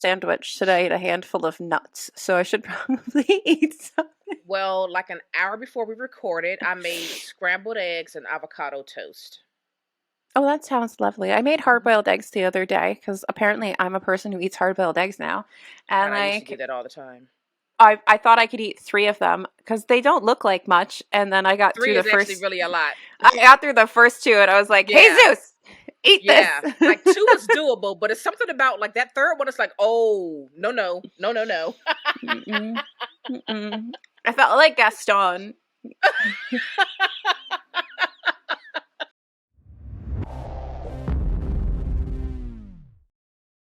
sandwich today, and a handful of nuts, so I should probably eat something. Well, like an hour before we recorded, I made scrambled eggs and avocado toast. Oh, that sounds lovely. I made hard-boiled eggs the other day because apparently I'm a person who eats hard-boiled eggs now. And God, I used to do like that all the time. I thought I could eat 3 of them because they don't look like much. And then I got through Three the is actually first really a lot. I got through the first 2 and I was like, Yeah. Jesus, eat Yeah. this. Like 2 is doable, but it's something about like that third one. It's like, oh, no, no, no, no, no. Mm-mm. Mm-mm. I felt like Gaston.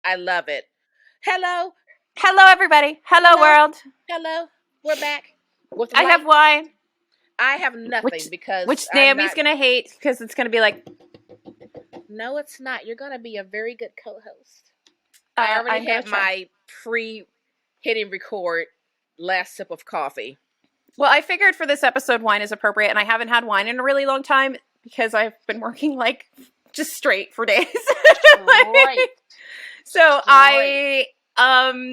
I love it. Hello. Hello, everybody. Hello, world. Hello. We're back. With I have wine. I have nothing because which Naomi's gonna hate because it's gonna be like. No, it's not. You're gonna be a very good co-host. I already have my pre-hitting record last sip of coffee. Well, I figured for this episode wine is appropriate, and I haven't had wine in a really long time because I've been working like just straight for days. Right. So I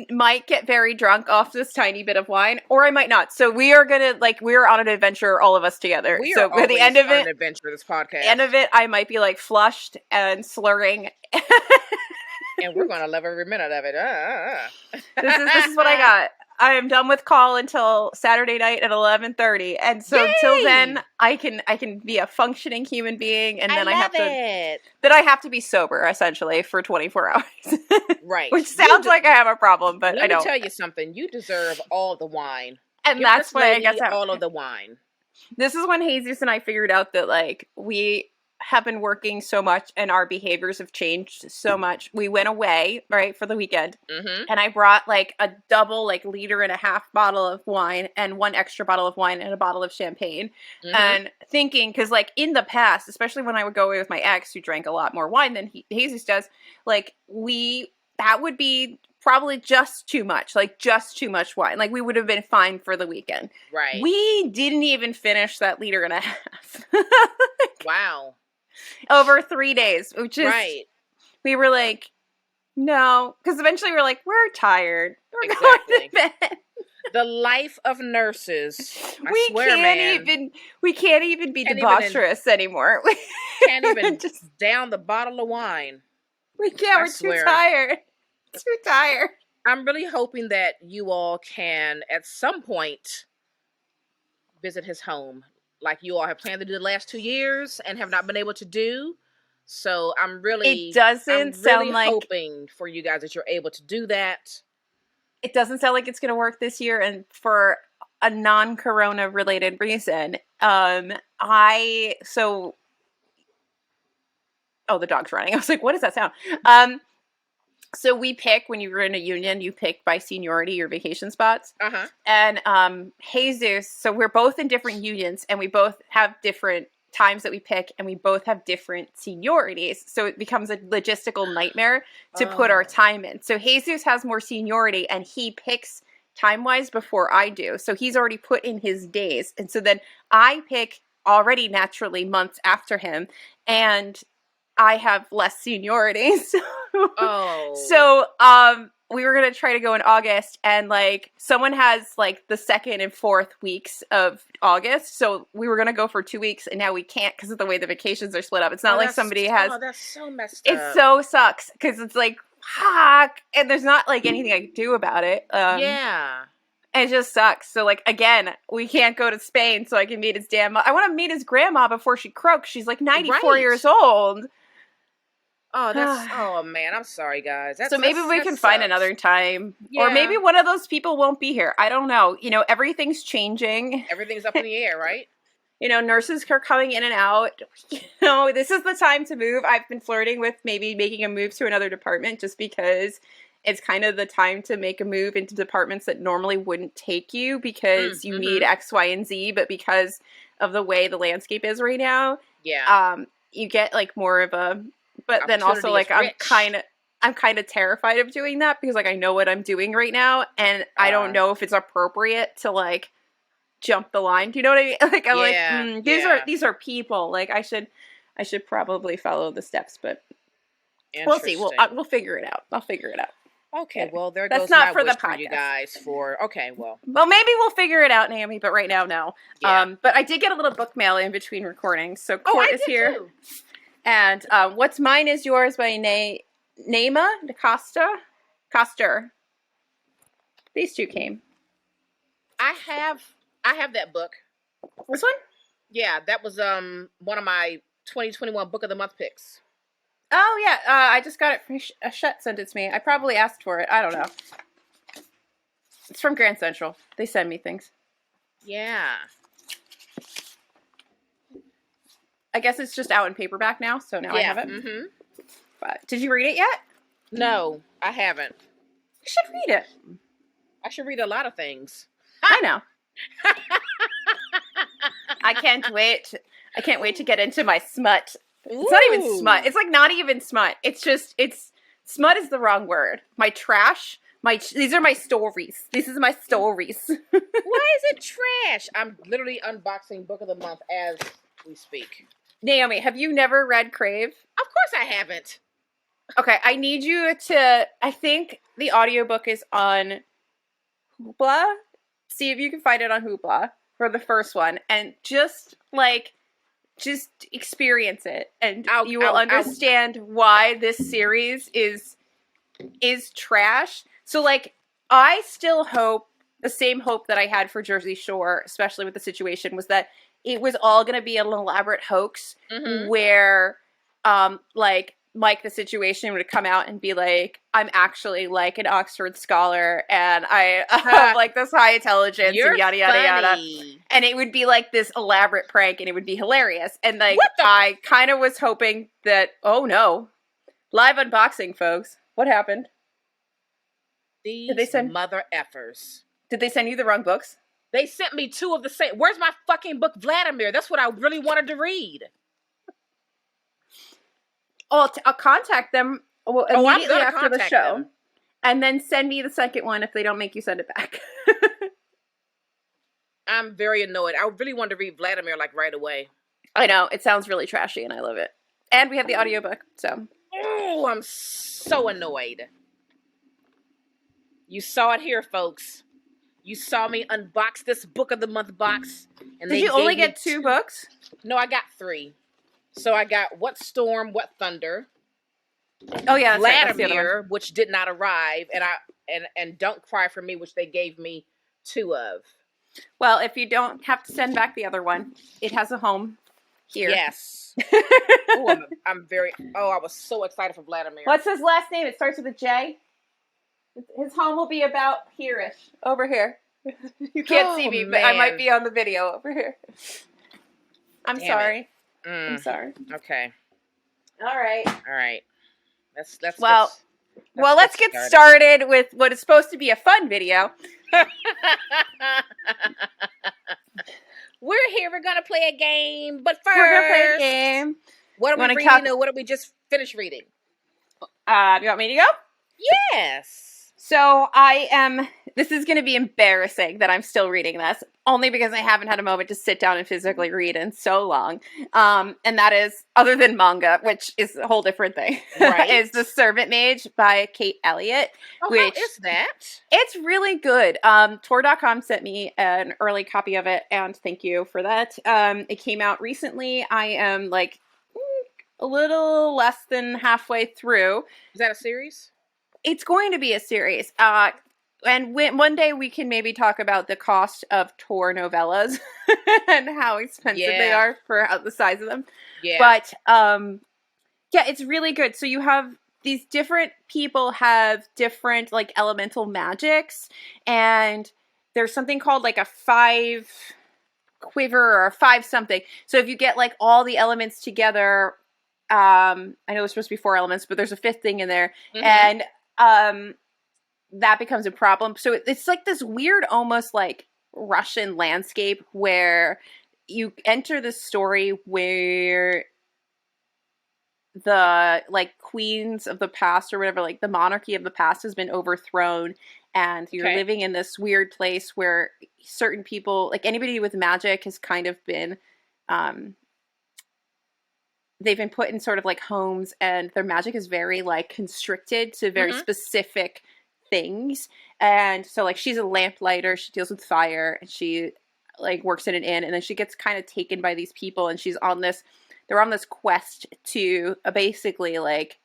might get very drunk off this tiny bit of wine, or I might not. So we are gonna we're on an adventure, all of us together. We so are at the end of on an adventure. This podcast. End of it, I might be like flushed and slurring. And we're gonna love every minute of it. This is what I got. I am done with call until Saturday night at 11:30, and so until then, I can be a functioning human being, and then I have to be sober essentially for 24 hours. Right. Which sounds like I have a problem, but I don't. Let me tell you something. You deserve all the wine, and that's why I guess all of the wine. This is when Jesus and I figured out that like we have been working so much and our behaviors have changed so much. We went away, right, for the weekend. Mm-hmm. And I brought like a double, like 1.5-liter bottle of wine and 1 extra bottle of wine and a bottle of champagne. Mm-hmm. And thinking, because like in the past, especially when I would go away with my ex who drank a lot more wine than Jesus does, like that would be probably just too much wine. Like we would have been fine for the weekend. Right. We didn't even finish that 1.5 liters. Wow. Over 3 days, which is right. We were like, no, because eventually we were like, we're tired. We're going to bed. The life of nurses. We can't even be debaucherous anymore. We can't even just down the bottle of wine. We can't. We're too tired. Too tired. I'm really hoping that you all can, at some point, visit his home. Like you all have planned to do the last 2 years and have not been able to do. So I'm really hoping for you guys that you're able to do that. It doesn't sound like it's going to work this year, and for a non-corona related reason. Oh, the dog's running. I was like, what does that sound? So we pick, when you're in a union, you pick by seniority your vacation spots. Uh-huh. And Jesus, so we're both in different unions, and we both have different times that we pick, and we both have different seniorities. So it becomes a logistical nightmare to put our time in. So Jesus has more seniority, and he picks time-wise before I do. So he's already put in his days. And so then I pick already naturally months after him, and I have less seniority. So we were going to try to go in August, and like someone has like the 2nd and 4th weeks of August. So we were going to go for 2 weeks, and now we can't because of the way the vacations are split up. It's not like somebody has. Oh, that's so messed up. It so sucks because it's like, fuck. And there's not like anything I can do about it. Yeah. It just sucks. So like, again, we can't go to Spain so I can meet his damn. I want to meet his grandma before she croaks. She's like 94 years old. Oh, oh man, I'm sorry, guys. So maybe we can find another time. Yeah. Or maybe one of those people won't be here. I don't know. You know, everything's changing. Everything's up in the air, right? You know, nurses are coming in and out. You know, this is the time to move. I've been flirting with maybe making a move to another department just because it's kind of the time to make a move into departments that normally wouldn't take you because you need X, Y, and Z. But because of the way the landscape is right now, you get like more of a... But then also, like, I'm kind of terrified of doing that because, like, I know what I'm doing right now, and I don't know if it's appropriate to, like, jump the line. Do you know what I mean? Like, I'm these are people. Like, I should probably follow the steps, but we'll see. We'll figure it out. I'll figure it out. Okay, well, there That's goes not my for the wish for you podcast. guys for, okay, well. Well, maybe we'll figure it out, Naomi, but right now, no. Yeah. But I did get a little book mail in between recordings, so Oh, Court I is did here. too. And What's Mine Is Yours by Naima DaCosta. Coster. These two came. I have that book. This one? Yeah, that was one of my 2021 Book of the Month picks. Oh, yeah. I just got it from Shet sent it to me. I probably asked for it. I don't know. It's from Grand Central. They send me things. Yeah. I guess it's just out in paperback now, so now I have it. Mm-hmm. But did you read it yet? No, I haven't. You should read it. I should read a lot of things. I know. I can't wait. I can't wait to get into my smut. Ooh. It's not even smut. It's like not even smut. Smut is the wrong word. My trash. These are my stories. This is my stories. Why is it trash? I'm literally unboxing Book of the Month as we speak. Naomi, have you never read Crave? Of course I haven't. Okay, I need you to, I think the audiobook is on Hoopla. See if you can find it on Hoopla for the first one. And just experience it. And you will understand why this series is trash. So, like, I still hope, the same hope that I had for Jersey Shore, especially with the situation, was that it was all going to be an elaborate hoax where, like, Mike the Situation would come out and be like, I'm actually, like, an Oxford scholar, and I have, like, this high intelligence, and yada, yada, yada. And it would be, like, this elaborate prank, and it would be hilarious. And, like, I kind of was hoping that, oh, no. Live unboxing, folks. What happened? These mother effers. Did they send you the wrong books? They sent me two of the same. Where's my fucking book, Vladimir? That's what I really wanted to read. Oh, I'll contact them immediately after the show. Them. And then send me the second one if they don't make you send it back. I'm very annoyed. I really wanted to read Vladimir, like, right away. I know. It sounds really trashy, and I love it. And we have the audiobook, so. Oh, I'm so annoyed. You saw it here, folks. You saw me unbox this Book of the Month box. And Did you only get two books? No, I got three. So I got What Storm, What Thunder. Oh yeah, Vladimir, which did not arrive, and Don't Cry for Me, which they gave me two of. Well, if you don't have to send back the other one, it has a home here. Yes. Ooh, I was so excited for Vladimir. What's his last name? It starts with a J. His home will be about here-ish. Over here. You can't see me, but I might be on the video over here. I'm sorry. I'm sorry. Okay. All right. Let's get started with what is supposed to be a fun video. We're here. We're gonna play a game, but first, we're gonna play a game. What are we reading? Or what did we just finish reading? You want me to go? Yes. So this is going to be embarrassing that I'm still reading this, only because I haven't had a moment to sit down and physically read in so long. And that is, other than manga, which is a whole different thing, right? Is The Servant Mage by Kate Elliott. Oh, how is that? It's really good. Tor.com sent me an early copy of it, and thank you for that. It came out recently. I am like a little less than halfway through. Is that a series? It's going to be a series. And one day we can maybe talk about the cost of Tor novellas and how expensive they are for the size of them. Yeah. But, it's really good. So you have these different people have different, like, elemental magics. And there's something called, like, a 5 quiver or a 5 something. So if you get, like, all the elements together, I know there's supposed to be 4 elements, but there's a 5th thing in there. And that becomes a problem. So it's like this weird, almost like Russian landscape where you enter this story where the, like, queens of the past or whatever, like the monarchy of the past has been overthrown, and you're living in this weird place where certain people, like anybody with magic, has kind of been they've been put in sort of like homes, and their magic is very, like, constricted to very specific things. And so like she's a lamplighter, she deals with fire, and she like works in an inn, and then she gets kind of taken by these people, and they're on this quest to basically like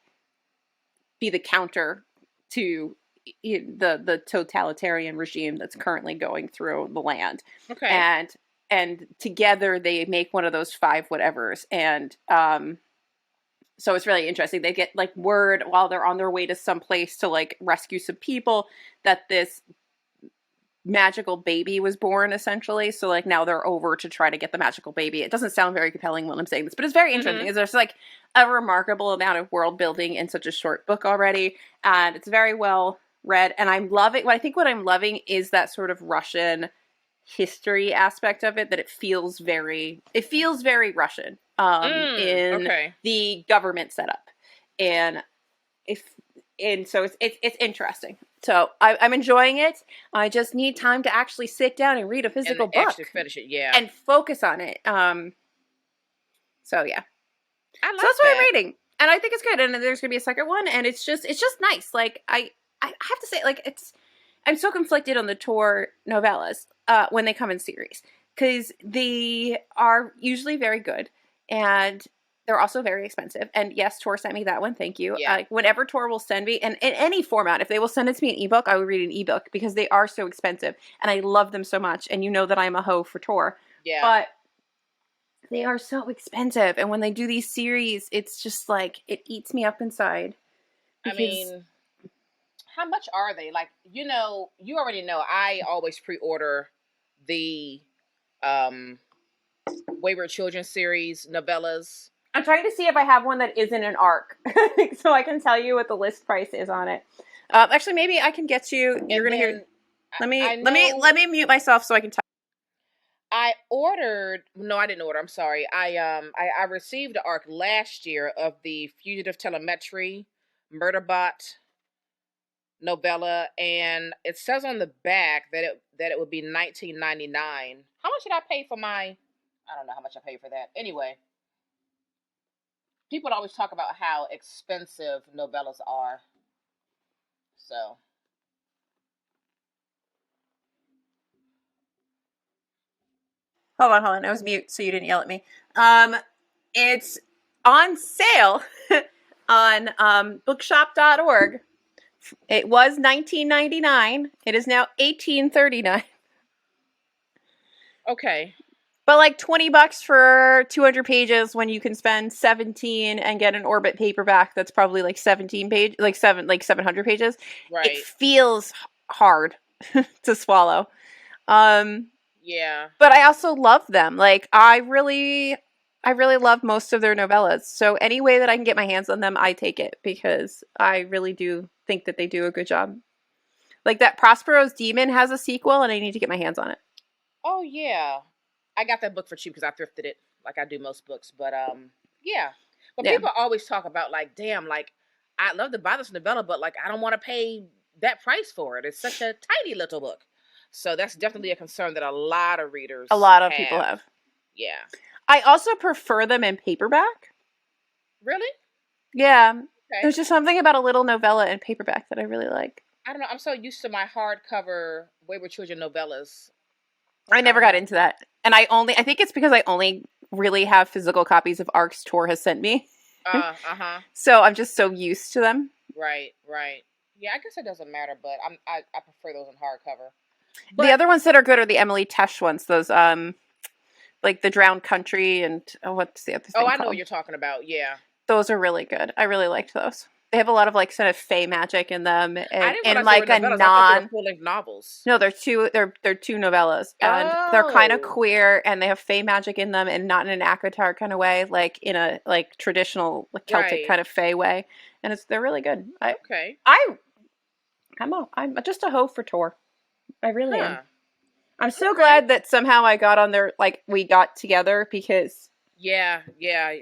be the counter to the totalitarian regime that's currently going through the land. Okay. And together they make one of those 5 whatevers. And so it's really interesting. They get like word while they're on their way to some place to like rescue some people that this magical baby was born, essentially. So like now they're over to try to get the magical baby. It doesn't sound very compelling when I'm saying this, but it's very interesting. Mm-hmm. There's like a remarkable amount of world building in such a short book already, and it's very well read. And I'm loving what I'm loving is that sort of Russian history aspect of it, that it feels very Russian in the government setup, and so it's interesting. So I'm enjoying it. I just need time to actually sit down and read a physical book. Actually finish it, yeah. And focus on it. So yeah. I like so that's what I'm reading. And I think it's good. And there's gonna be a second one, and it's just nice. Like I have to say, like I'm so conflicted on the Tor novellas when they come in series. Because they are usually very good, and they're also very expensive. And yes, Tor sent me that one. Thank you. Yeah. Whenever Tor will send me, and in any format, if they will send it to me in ebook, I will read an ebook because they are so expensive. And I love them so much. And you know that I'm a hoe for Tor. Yeah. But they are so expensive. And when they do these series, it's just like, it eats me up inside. I mean, how much are they? Like, you already know I always pre-order the Wayward Children series novellas. I'm trying to see if I have one that isn't an ARC, so I can tell you what the list price is on it. Actually, maybe I can get you. You're gonna hear. Let me mute myself so I can tell. I ordered. No, I didn't order. I'm sorry. I received the ARC last year of the Fugitive Telemetry Murderbot novella, and it says on the back that it would be $19.99. How much did I pay for my? I don't know how much I paid for that. Anyway. People always talk about how expensive novellas are. So. Hold on. I was mute, so you didn't yell at me. It's on sale on bookshop.org. It was $19.99. It is now $18.39. Okay. But like $20 for 200 pages when you can spend 17 and get an Orbit paperback that's probably like 700 pages. Right. It feels hard to swallow. Yeah. But I also love them. Like I really love most of their novellas. So any way that I can get my hands on them, I take it because I really do think that they do a good job. Like that Prospero's Demon has a sequel and I need to get my hands on it. Oh yeah. I got that book for cheap because I thrifted it like I do most books. But yeah. But people always talk about like, damn, like I'd love to buy this novella, but like I don't want to pay that price for it. It's such a tiny little book. So that's definitely a concern that a lot of readers people have. Yeah. I also prefer them in paperback. Really? Yeah. Okay. There's just something about a little novella in paperback that I really like. I don't know. I'm so used to my hardcover Wayward Children novellas. I never got into that. And I think it's because I only really have physical copies of ARCs Tor has sent me. So I'm just so used to them. Right. Yeah, I guess it doesn't matter, but I prefer those in hardcover. But the other ones that are good are the Emily Tesh ones. Those like the Drowned Country and what's the other thing I know what you're talking about. Yeah. Those are really good. I really liked those. They have a lot of like sort of fae magic in them, and like a non full-length novels. No, they're two novellas, and they're kind of queer, and they have fae magic in them, and not in an ACOTAR kind of way, like in a like traditional like Celtic kind of fae way, and they're really good. I'm just a hoe for Tor. I really am. I'm so glad that somehow I got on there, like we got together because. Yeah.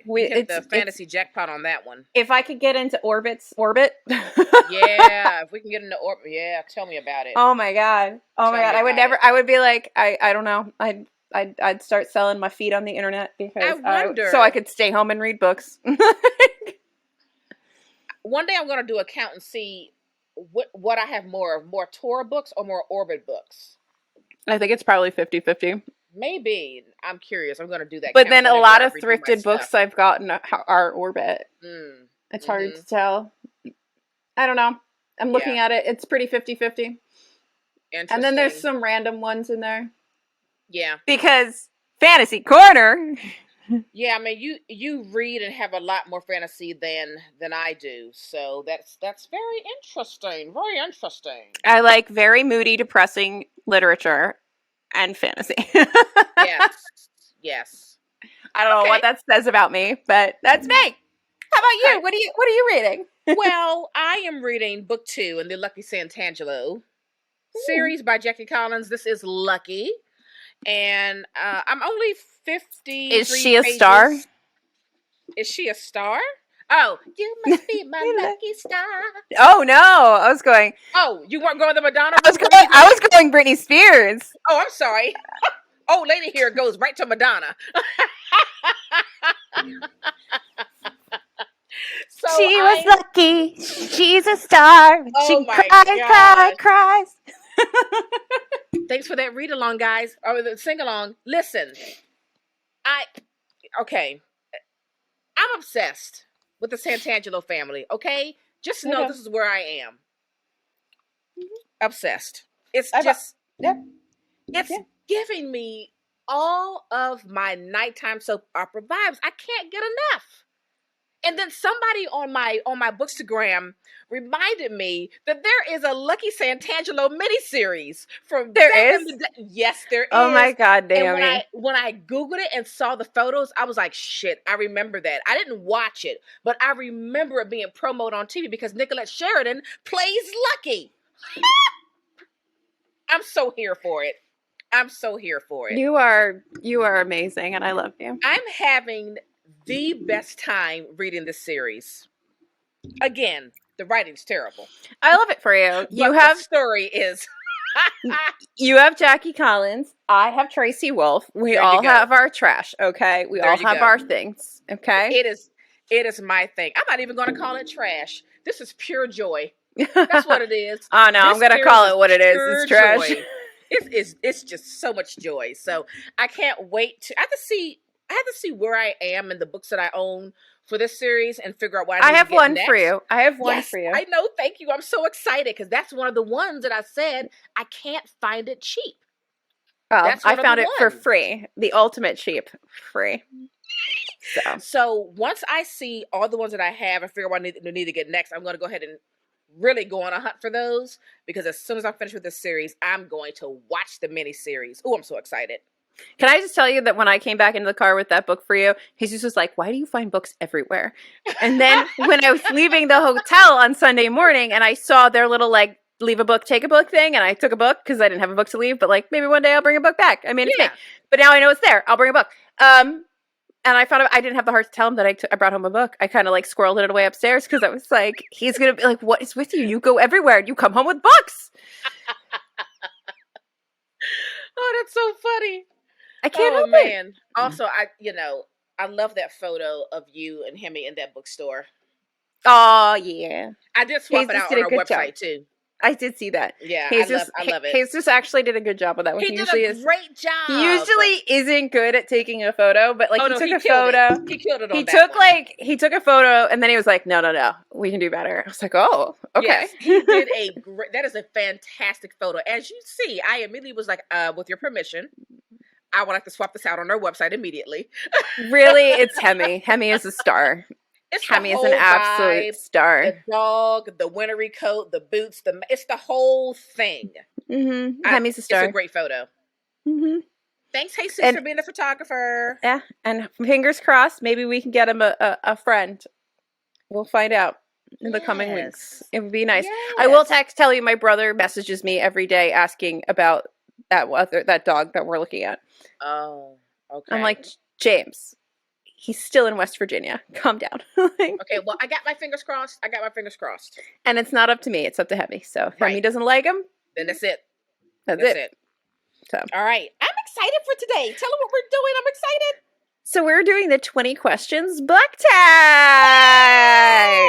We hit the fantasy jackpot on that one. If I could get into Orbit. Yeah, if we can get into Orbit, yeah, tell me about it. Oh my god. I would be like, I don't know. I'd start selling my feet on the internet because so I could stay home and read books. One day I'm going to do a count and see what I have more of, more Torah books or more Orbit books? I think it's probably 50-50. Maybe. I'm curious. I'm going to do that. But count then a whenever lot I of read through my thrifted stuff. books I've gotten are Orbit. It's hard Mm-hmm. to tell. I don't know. I'm looking at it. It's pretty 50-50. And then there's some random ones in there. Yeah. Because Fantasy Corner. Yeah, I mean you read and have a lot more fantasy than I do. So that's very interesting. Very interesting. I like very moody, depressing literature and fantasy. Yes. Yes. I don't know what that says about me, but that's me. How about you? What are you reading? Well, I am reading book 2 in the Lucky Santangelo series by Jackie Collins. This is Lucky. And I'm only 50. Is she a star? Is she a star? Oh, you must be my lucky star. Oh no, I was going. Oh, you weren't going to Madonna? I was going Britney Spears. Oh, I'm sorry. Oh, lady here goes right to Madonna. So she was lucky. She's a star. Oh she cries. Thanks for that read along, guys. Or the sing along. Listen, I'm obsessed with the Santangelo family. Okay, just know this is where I am. Obsessed. It's giving me all of my nighttime soap opera vibes. I can't get enough. And then somebody on my Bookstagram reminded me that there is a Lucky Santangelo miniseries from yes, there is. Oh my God, Naomi. And when I Googled it and saw the photos, I was like, shit, I remember that. I didn't watch it, but I remember it being promoted on TV because Nicolette Sheridan plays Lucky. I'm so here for it. You are amazing, and I love you. I'm having the best time reading this series. Again, the writing's terrible. I love it for you. The story is. You have Jackie Collins. I have Tracy Wolf. We all have our trash. Okay, we all have our things. Okay, it is my thing. I'm not even going to call it trash. This is pure joy. That's what it is. Oh no, I'm going to call it what it is. It's trash. Joy. It's just so much joy. So I can't wait to. I have to see where I am in the books that I own for this series and figure out what I have one next. For you. I have one for you. I know. Thank you. I'm so excited because that's one of the ones that I said I can't find it cheap. Well, I found it for free. The ultimate cheap. Free. So once I see all the ones that I have and figure out what I need to get next, I'm going to go ahead and really go on a hunt for those because as soon as I finish with this series, I'm going to watch the miniseries. Oh, I'm so excited. Can I just tell you that when I came back into the car with that book for you, Jesus was like, why do you find books everywhere? And then when I was leaving the hotel on Sunday morning and I saw their little like leave a book, take a book thing, and I took a book because I didn't have a book to leave, but like maybe one day I'll bring a book back. I mean, it's me. But now I know it's there. I'll bring a book. And I found out I didn't have the heart to tell him that I brought home a book. I kind of like squirreled it away upstairs because I was like, he's going to be like, what is with you? You go everywhere and you come home with books. Oh, that's so funny. I can't help it. Also, I love that photo of you and Hemi in that bookstore. Oh, yeah. I did swap it out on our website, too. I did see that. Yeah, I love it. Jesus actually did a good job with that one. He did a great job. He usually isn't good at taking a photo, but like he took a photo. He killed it on he took a photo and then he was like, no, we can do better. I was like, oh, okay. Yes, he did that is a fantastic photo. As you see, I immediately was like, with your permission, I would like to swap this out on our website immediately. Really, it's Hemi. Hemi is a star. Hemi is an absolute star. The dog, the wintry coat, the boots, it's the whole thing. Mm-hmm. Hemi's a star. It's a great photo. Mm-hmm. Thanks, Jesus, for being a photographer. Yeah, and fingers crossed, maybe we can get him a friend. We'll find out in the coming weeks. It would be nice. Yes. I will tell you, my brother messages me every day asking about that dog that we're looking at. Oh, okay. I'm like, James, he's still in West Virginia. Calm down. Okay, well, I got my fingers crossed. And it's not up to me. It's up to Hemi. So if Hemi doesn't like him, then that's it. That's it. So, all right. I'm excited for today. Tell them what we're doing. I'm excited. So we're doing the 20 questions book tag.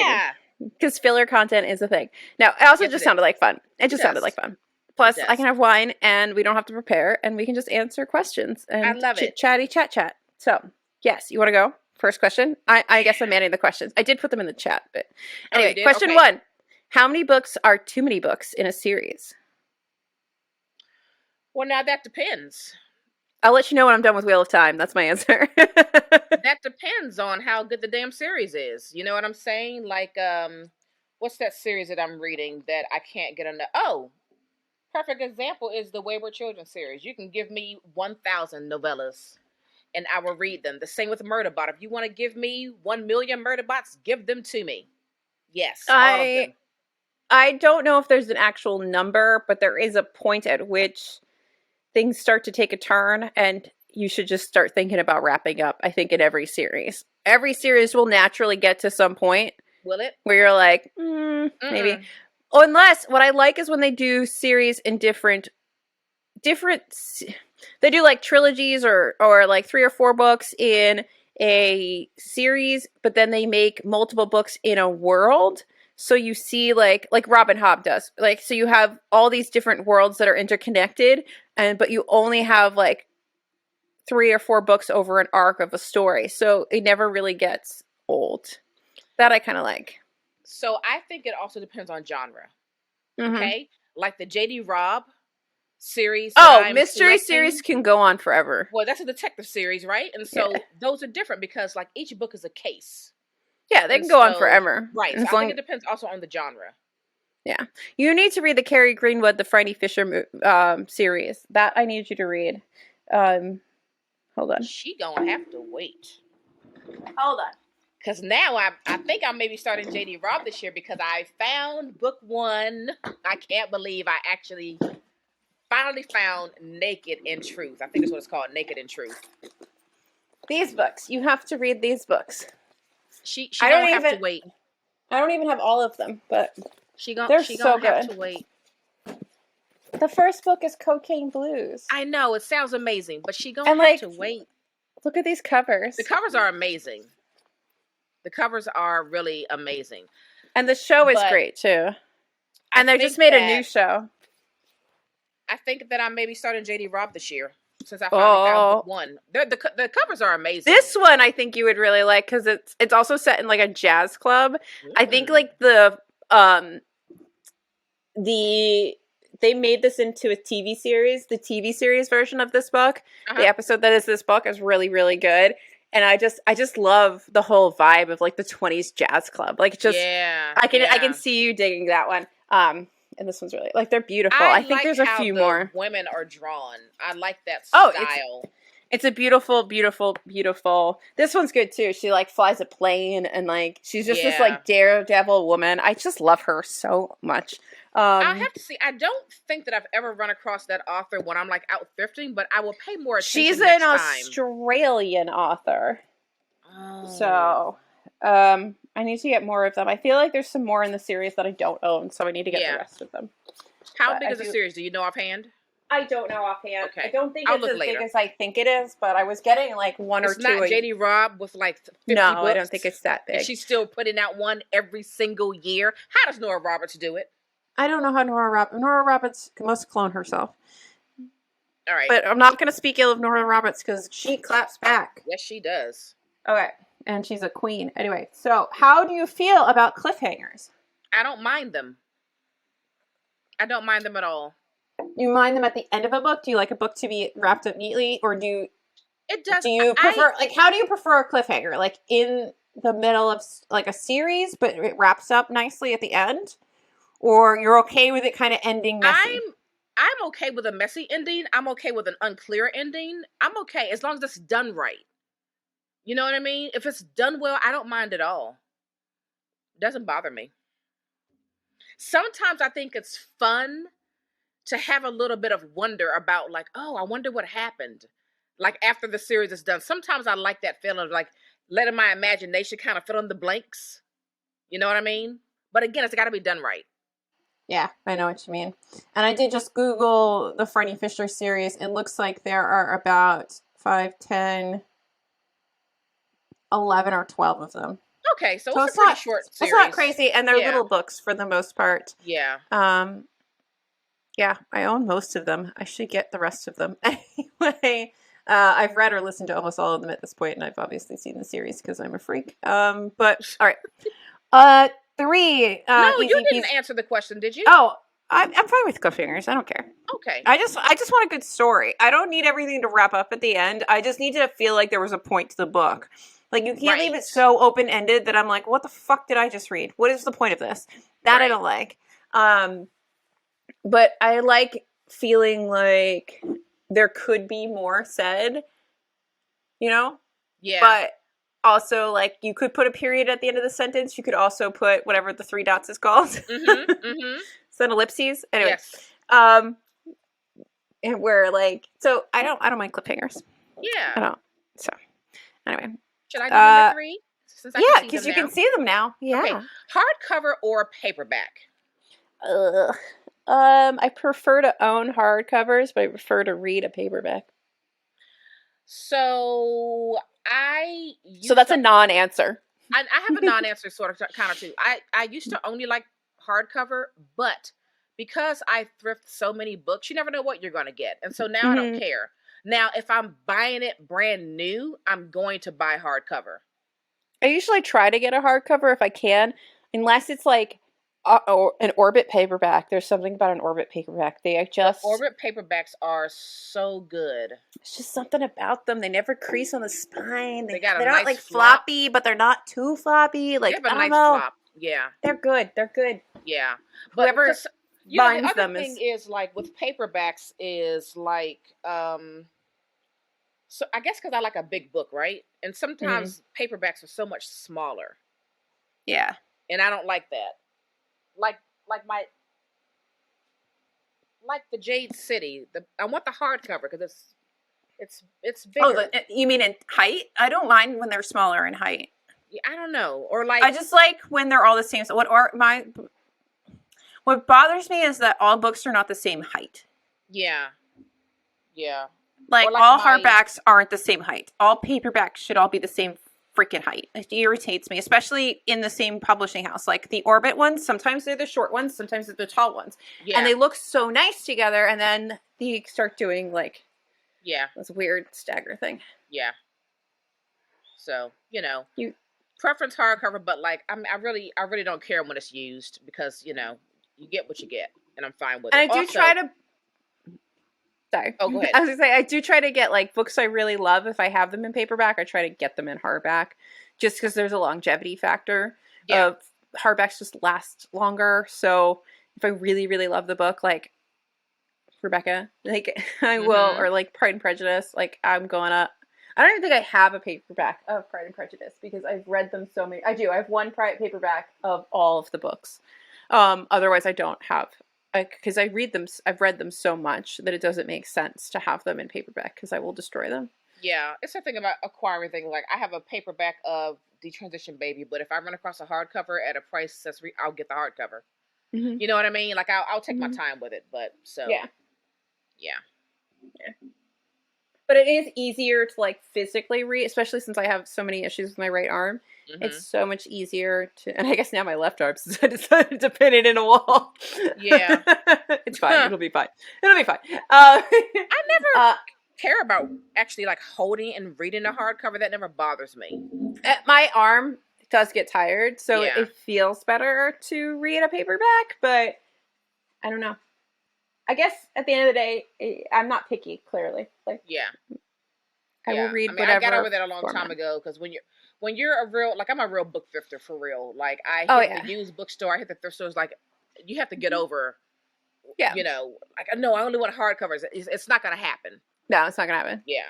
Yeah. Because filler content is a thing. No, it also Yes, just it sounded is. like fun. It just sounded does. like fun. Plus, It I does. can have wine, and we don't have to prepare, and we can just answer questions and I love it. chatty chat. So, yes, you want to go? First question. I guess I'm manning the questions. I did put them in the chat, but Oh, you anyway, did? question Okay. 1. How many books are too many books in a series? Well, now that depends. I'll let you know when I'm done with Wheel of Time. That's my answer. That depends on how good the damn series is. You know what I'm saying? Like, what's that series that I'm reading that I can't get enough? Oh, perfect example is the Wayward Children series. You can give me 1,000 novellas and I will read them. The same with Murderbot. If you want to give me 1,000,000 Murderbots, give them to me. Yes, all of them. I don't know if there's an actual number, but there is a point at which things start to take a turn, and you should just start thinking about wrapping up, I think, in every series. Every series will naturally get to some point. Will it? Where you're like, maybe. Oh, unless, what I like is when they do series in different, they do like trilogies or like 3 or 4 books in a series, but then they make multiple books in a world. So you see like Robin Hobb does. Like, so you have all these different worlds that are interconnected, but you only have like 3 or 4 books over an arc of a story. So it never really gets old. That I kind of like. So I think it also depends on genre. Mm-hmm. Okay? Like the J.D. Robb series. Mystery series can go on forever. Well, that's a detective series, right? And so those are different because like each book is a case. Yeah, they can go on forever. Right. So I think it depends also on the genre. Yeah. You need to read the Carrie Greenwood, the Franny Fisher series. That I need you to read. Hold on. She gonna have to wait. Hold on. Because now I think I may be starting J.D. Robb this year because I found book 1. I can't believe I actually finally found Naked in Truth. I think that's what it's called, Naked in Truth. These books. You have to read these books. She don't have to wait. I don't even have all of them, but they're so good. Have to wait. The first book is Cocaine Blues. I know, it sounds amazing, but she gonna have to wait. Look at these covers. The covers are amazing. The covers are really amazing. And the show is great too. And they just made a new show. I think that I may be starting J.D. Robb this year. Since I finally found book 1. The covers are amazing. This one I think you would really like because it's also set in like a jazz club. I think like they made this into a TV series. The TV series version of this book, the episode that is this book, is really, really good. And I just love the whole vibe of like the 20s jazz club. Like just I can see you digging that one. And this one's really like they're beautiful. I think there's a few more. Women are drawn. I like that style. It's a beautiful, beautiful, beautiful. This one's good too. She like flies a plane and like she's just this like daredevil woman. I just love her so much. I have to see. I don't think that I've ever run across that author when I'm like out thrifting, but I will pay more attention. She's an Australian author. Oh. So, I need to get more of them. I feel like there's some more in the series that I don't own, so I need to get the rest of them. How big is the series? Do you know offhand? I don't know offhand. Okay. I don't think it's as big as I think it is, but I was getting like one or two. It's not J.D. Robb with like 50 No, books. I don't think it's that big. And she's still putting out one every single year. How does Nora Roberts do it? I don't know how Nora Roberts must clone herself. All right. But I'm not going to speak ill of Nora Roberts because she claps back. Yes, she does. Okay. And she's a queen. Anyway, so how do you feel about cliffhangers? I don't mind them. I don't mind them at all. You mind them at the end of a book? Do you like a book to be wrapped up neatly? Or do you prefer, how do you prefer a cliffhanger? Like in the middle of like a series, but it wraps up nicely at the end? Or you're okay with it kind of ending messy? I'm okay with a messy ending. I'm okay with an unclear ending. I'm okay as long as it's done right. You know what I mean? If it's done well, I don't mind at all. It doesn't bother me. Sometimes I think it's fun to have a little bit of wonder about like, oh, I wonder what happened. Like after the series is done. Sometimes I like that feeling of like letting my imagination kind of fill in the blanks. You know what I mean? But again, it's got to be done right. Yeah, I know what you mean. And I did just Google the Franny Fisher series. It looks like there are about 5, 10, 11 or 12 of them. Okay, so So it's a pretty short series. It's not crazy, and they're Yeah. little books for the most part. Yeah. Yeah, I own most of them. I should get the rest of them. Anyway, I've read or listened to almost all of them at this point, and I've obviously seen the series because I'm a freak. But all right. 3. No, easy you didn't peasy. answer the question, did you? Oh, I'm fine with Cliffhangers. I don't care. Okay. I just want a good story. I don't need everything to wrap up at the end. I just need to feel like there was a point to the book. Like, you can't leave it so open-ended that I'm like, what the fuck did I just read? What is the point of this? That I don't like. But I like feeling like there could be more said, you know? Yeah. But also, like, you could put a period at the end of the sentence. You could also put whatever the 3 dots is called. Mm-hmm. Mm-hmm. So an ellipses. Anyway. Yes. And where, like, so I don't mind cliffhangers. Yeah. I don't. So anyway. Should I do number 3? Since yeah, because you can see them now. Yeah. Okay. Hardcover or paperback? I prefer to own hardcovers, but I prefer to read a paperback. So So that's a non-answer. I have a non-answer sort of kind of too. I used to only like hardcover, but because I thrift so many books, you never know what you're going to get. And so now I don't care. Now, if I'm buying it brand new, I'm going to buy hardcover. I usually try to get a hardcover if I can, unless it's like an Orbit paperback. There's something about an Orbit paperback. Orbit paperbacks are so good. It's just something about them. They never crease on the spine. They're nice not like flop. floppy, but they're not too floppy. Like, they have a nice flop. Yeah. They're good. Yeah. But whoever binds the other thing is like with paperbacks is like so I guess because I like a big book, right? And sometimes paperbacks are so much smaller. Yeah. And I don't like that. Like the Jade City. I want the hardcover because it's bigger. Oh, you mean in height? I don't mind when they're smaller in height. Yeah, I don't know. Or like I just like when they're all the same. So what bothers me is that all books are not the same height. Yeah. Yeah. Like all hardbacks aren't the same height. All paperbacks should all be the same freaking height. It irritates me, especially in the same publishing house. Like the Orbit ones, sometimes they're the short ones, sometimes they're the tall ones. Yeah. And they look so nice together, and then they start doing like this weird stagger thing. Yeah. So, preference hardcover, but like I really don't care when it's used because, you get what you get, and I'm fine with it. And I do try to Sorry. Oh, go ahead. I was going to say, I do try to get, like, books I really love. If I have them in paperback, I try to get them in hardback. Just because there's a longevity factor. Yeah. Hardbacks just last longer. So, if I really, really love the book, like, Rebecca, like, I will. Or, like, Pride and Prejudice. Like, I'm going up. I don't even think I have a paperback of Pride and Prejudice. Because I've read them so many. I do. I have one paperback of all of the books. Otherwise, I don't have. Because I've read them so much that it doesn't make sense to have them in paperback because I will destroy them. Yeah, it's something about acquiring things. Like I have a paperback of The Transition Baby, but if I run across a hardcover at a price I'll get the hardcover. You know what I mean? Like I'll take my time with it, but yeah. But it is easier to like physically read, especially since I have so many issues with my right arm. It's so much easier to, and I guess now my left arm, since I decided to pin it in a wall. Yeah. It's fine. It'll be fine. I never care about actually like holding and reading a hardcover. That never bothers me. My arm does get tired, so it feels better to read a paperback, but I don't know. I guess at the end of the day, I'm not picky, clearly. Like, I will read whatever. I got over that a long time ago, because when you're a real, like, I'm a real book thrifter for real. Like, I hit the used bookstore, I hit the thrift stores. Like, you have to get over. Like, no, I only want hardcovers. It's not gonna happen. No, it's not gonna happen. Yeah,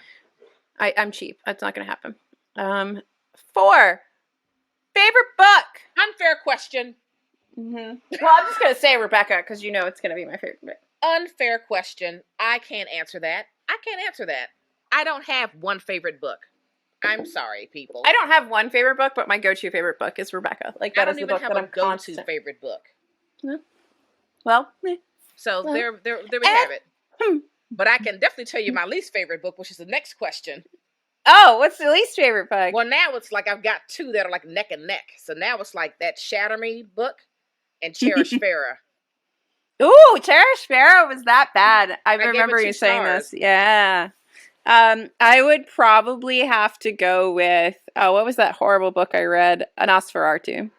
I'm cheap. It's not gonna happen. 4 favorite book. Unfair question. Well, I'm just gonna say Rebecca because it's gonna be my favorite book. Unfair question. I can't answer that. I don't have one favorite book. I'm sorry, people. I don't have one favorite book, but my go-to favorite book is Rebecca. Like that is the book that I'm go-to constant. Favorite book. Well, so there we have it. But I can definitely tell you my least favorite book, which is the next question. Oh, what's the least favorite book? Well, now it's like I've got two that are like neck and neck. So now it's like that Shatter Me book and Cherish Farah. Ooh, Cherish Farah was that bad. I gave remember it you 2 saying stars. this. Yeah. I would probably have to go with, oh, what was that horrible book I read? A Nosferatu.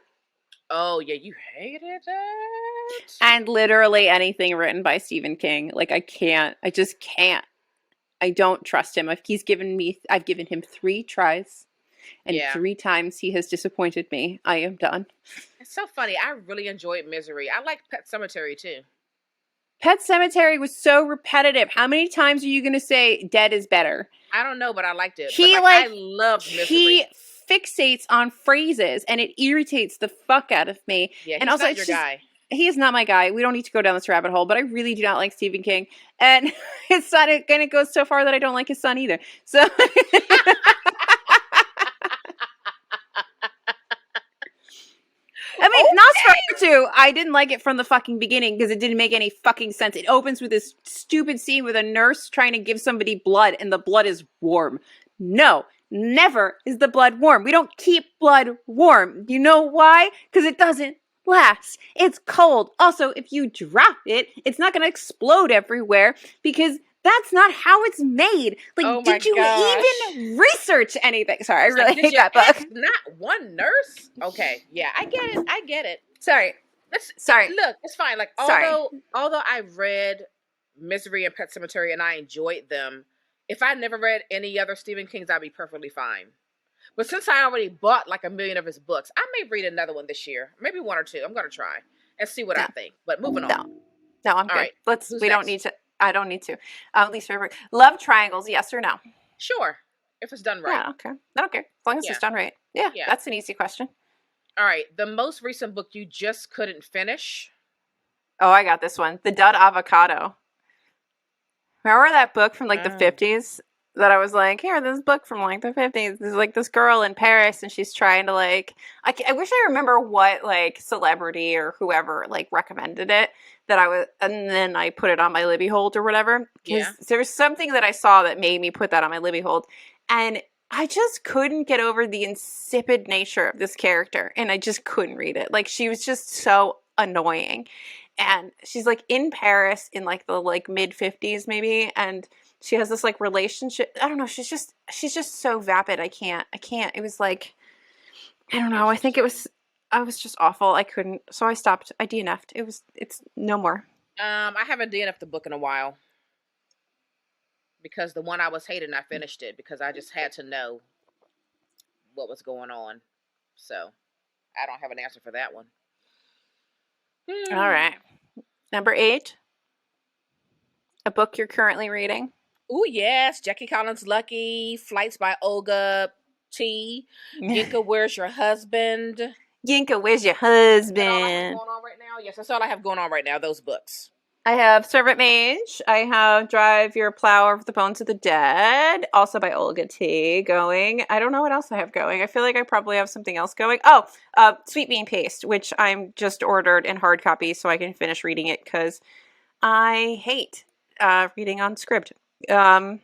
Oh, yeah, you hated that? And literally anything written by Stephen King. Like, I just can't. I don't trust him. I've given him 3 tries, and Yeah. 3 times he has disappointed me. I am done. It's so funny. I really enjoyed Misery. I like Pet Cemetery too. Pet Cemetery was so repetitive. How many times are you going to say dead is better? I don't know, but I liked it. He but I loved Misery. He fixates on phrases, and it irritates the fuck out of me. Yeah, he's and also, not your guy. He is not my guy. We don't need to go down this rabbit hole, but I really do not like Stephen King. And his son, and it goes so far that I don't like his son either. So I mean, okay. Nosferatu, I didn't like it from the fucking beginning because it didn't make any fucking sense. It opens with this stupid scene with a nurse trying to give somebody blood, and the blood is warm. No, never is the blood warm. We don't keep blood warm. You know why? Because it doesn't last. It's cold. Also, if you drop it, it's not going to explode everywhere because that's not how it's made. Like, did you even research anything? Sorry, I really hate that book. Not one nurse? Okay, yeah, I get it. Sorry. Look, it's fine. Like, although I read Misery and Pet Cemetery and I enjoyed them, if I never read any other Stephen King's, I'd be perfectly fine. But since I already bought like 1 million of his books, I may read another one this year. Maybe 1 or 2. I'm going to try and see what I think. But moving on. No, I'm good. We don't need to. I don't need to. Least favorite. Love triangles, yes or no? Sure. If it's done right. Yeah, okay. I don't care. As long as it's done right. Yeah, that's an easy question. All right. The most recent book you just couldn't finish? Oh, I got this one. The Dud Avocado. Remember that book from like the 50s? That I was like, here, this book from like the 50s. There's like this girl in Paris and she's trying to like, I wish I remember what like celebrity or whoever like recommended it and then I put it on my Libby hold or whatever. Because there was something that I saw that made me put that on my Libby hold. And I just couldn't get over the insipid nature of this character. And I just couldn't read it. Like, she was just so annoying. And she's like in Paris in like the like mid 50s maybe. And she has this like relationship. I don't know. She's just so vapid. I can't. It was like, I don't know. I was just awful. I couldn't. So I stopped. I DNF'd. It's no more. I haven't DNF'd the book in a while. Because the one I was hating, I finished it because I just had to know what was going on. So I don't have an answer for that one. All right. Number 8. A book you're currently reading. Oh, yes. Jackie Collins' Lucky, Flights by Olga T. Yinka, Where's Your Husband? Yinka, Where's Your Husband? That's all I have going on right now? Yes, that's all I have going on right now, those books. I have Servant Mage. I have Drive Your Plow Over the Bones of the Dead, also by Olga T. going. I don't know what else I have going. I feel like I probably have something else going. Oh, Sweet Bean Paste, which I'm just ordered in hard copy so I can finish reading it because I hate reading on Scribd. And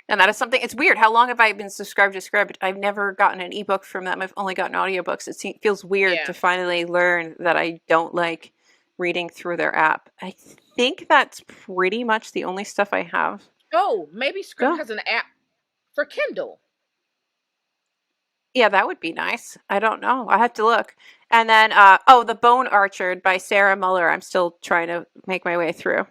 that is something, it's weird. How long have I been subscribed to Scribd? I've never gotten an ebook from them. I've only gotten audiobooks. It feels weird to finally learn that I don't like reading through their app. I think that's pretty much the only stuff I have. Oh, maybe Scribd has an app for Kindle. Yeah, that would be nice. I don't know. I have to look. And then, The Bone Orchard by Sarah Muller. I'm still trying to make my way through.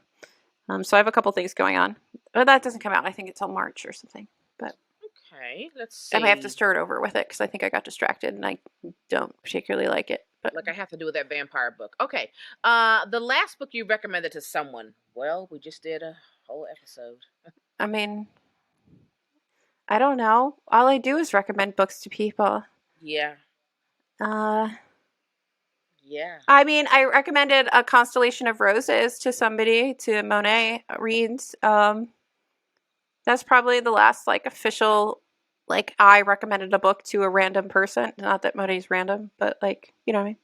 So I have a couple things going on. But that doesn't come out, I think, until March or something. But okay, let's see. I may have to start over with it because I think I got distracted and I don't particularly like it. But like I have to do with that vampire book. Okay. The last book you recommended to someone. Well, we just did a whole episode. I mean, I don't know. All I do is recommend books to people. Yeah. Yeah. I mean, I recommended A Constellation of Roses to somebody, to Monet Reads. That's probably the last, like, official, like, I recommended a book to a random person. Not that Monet's random, but, like, you know what I mean?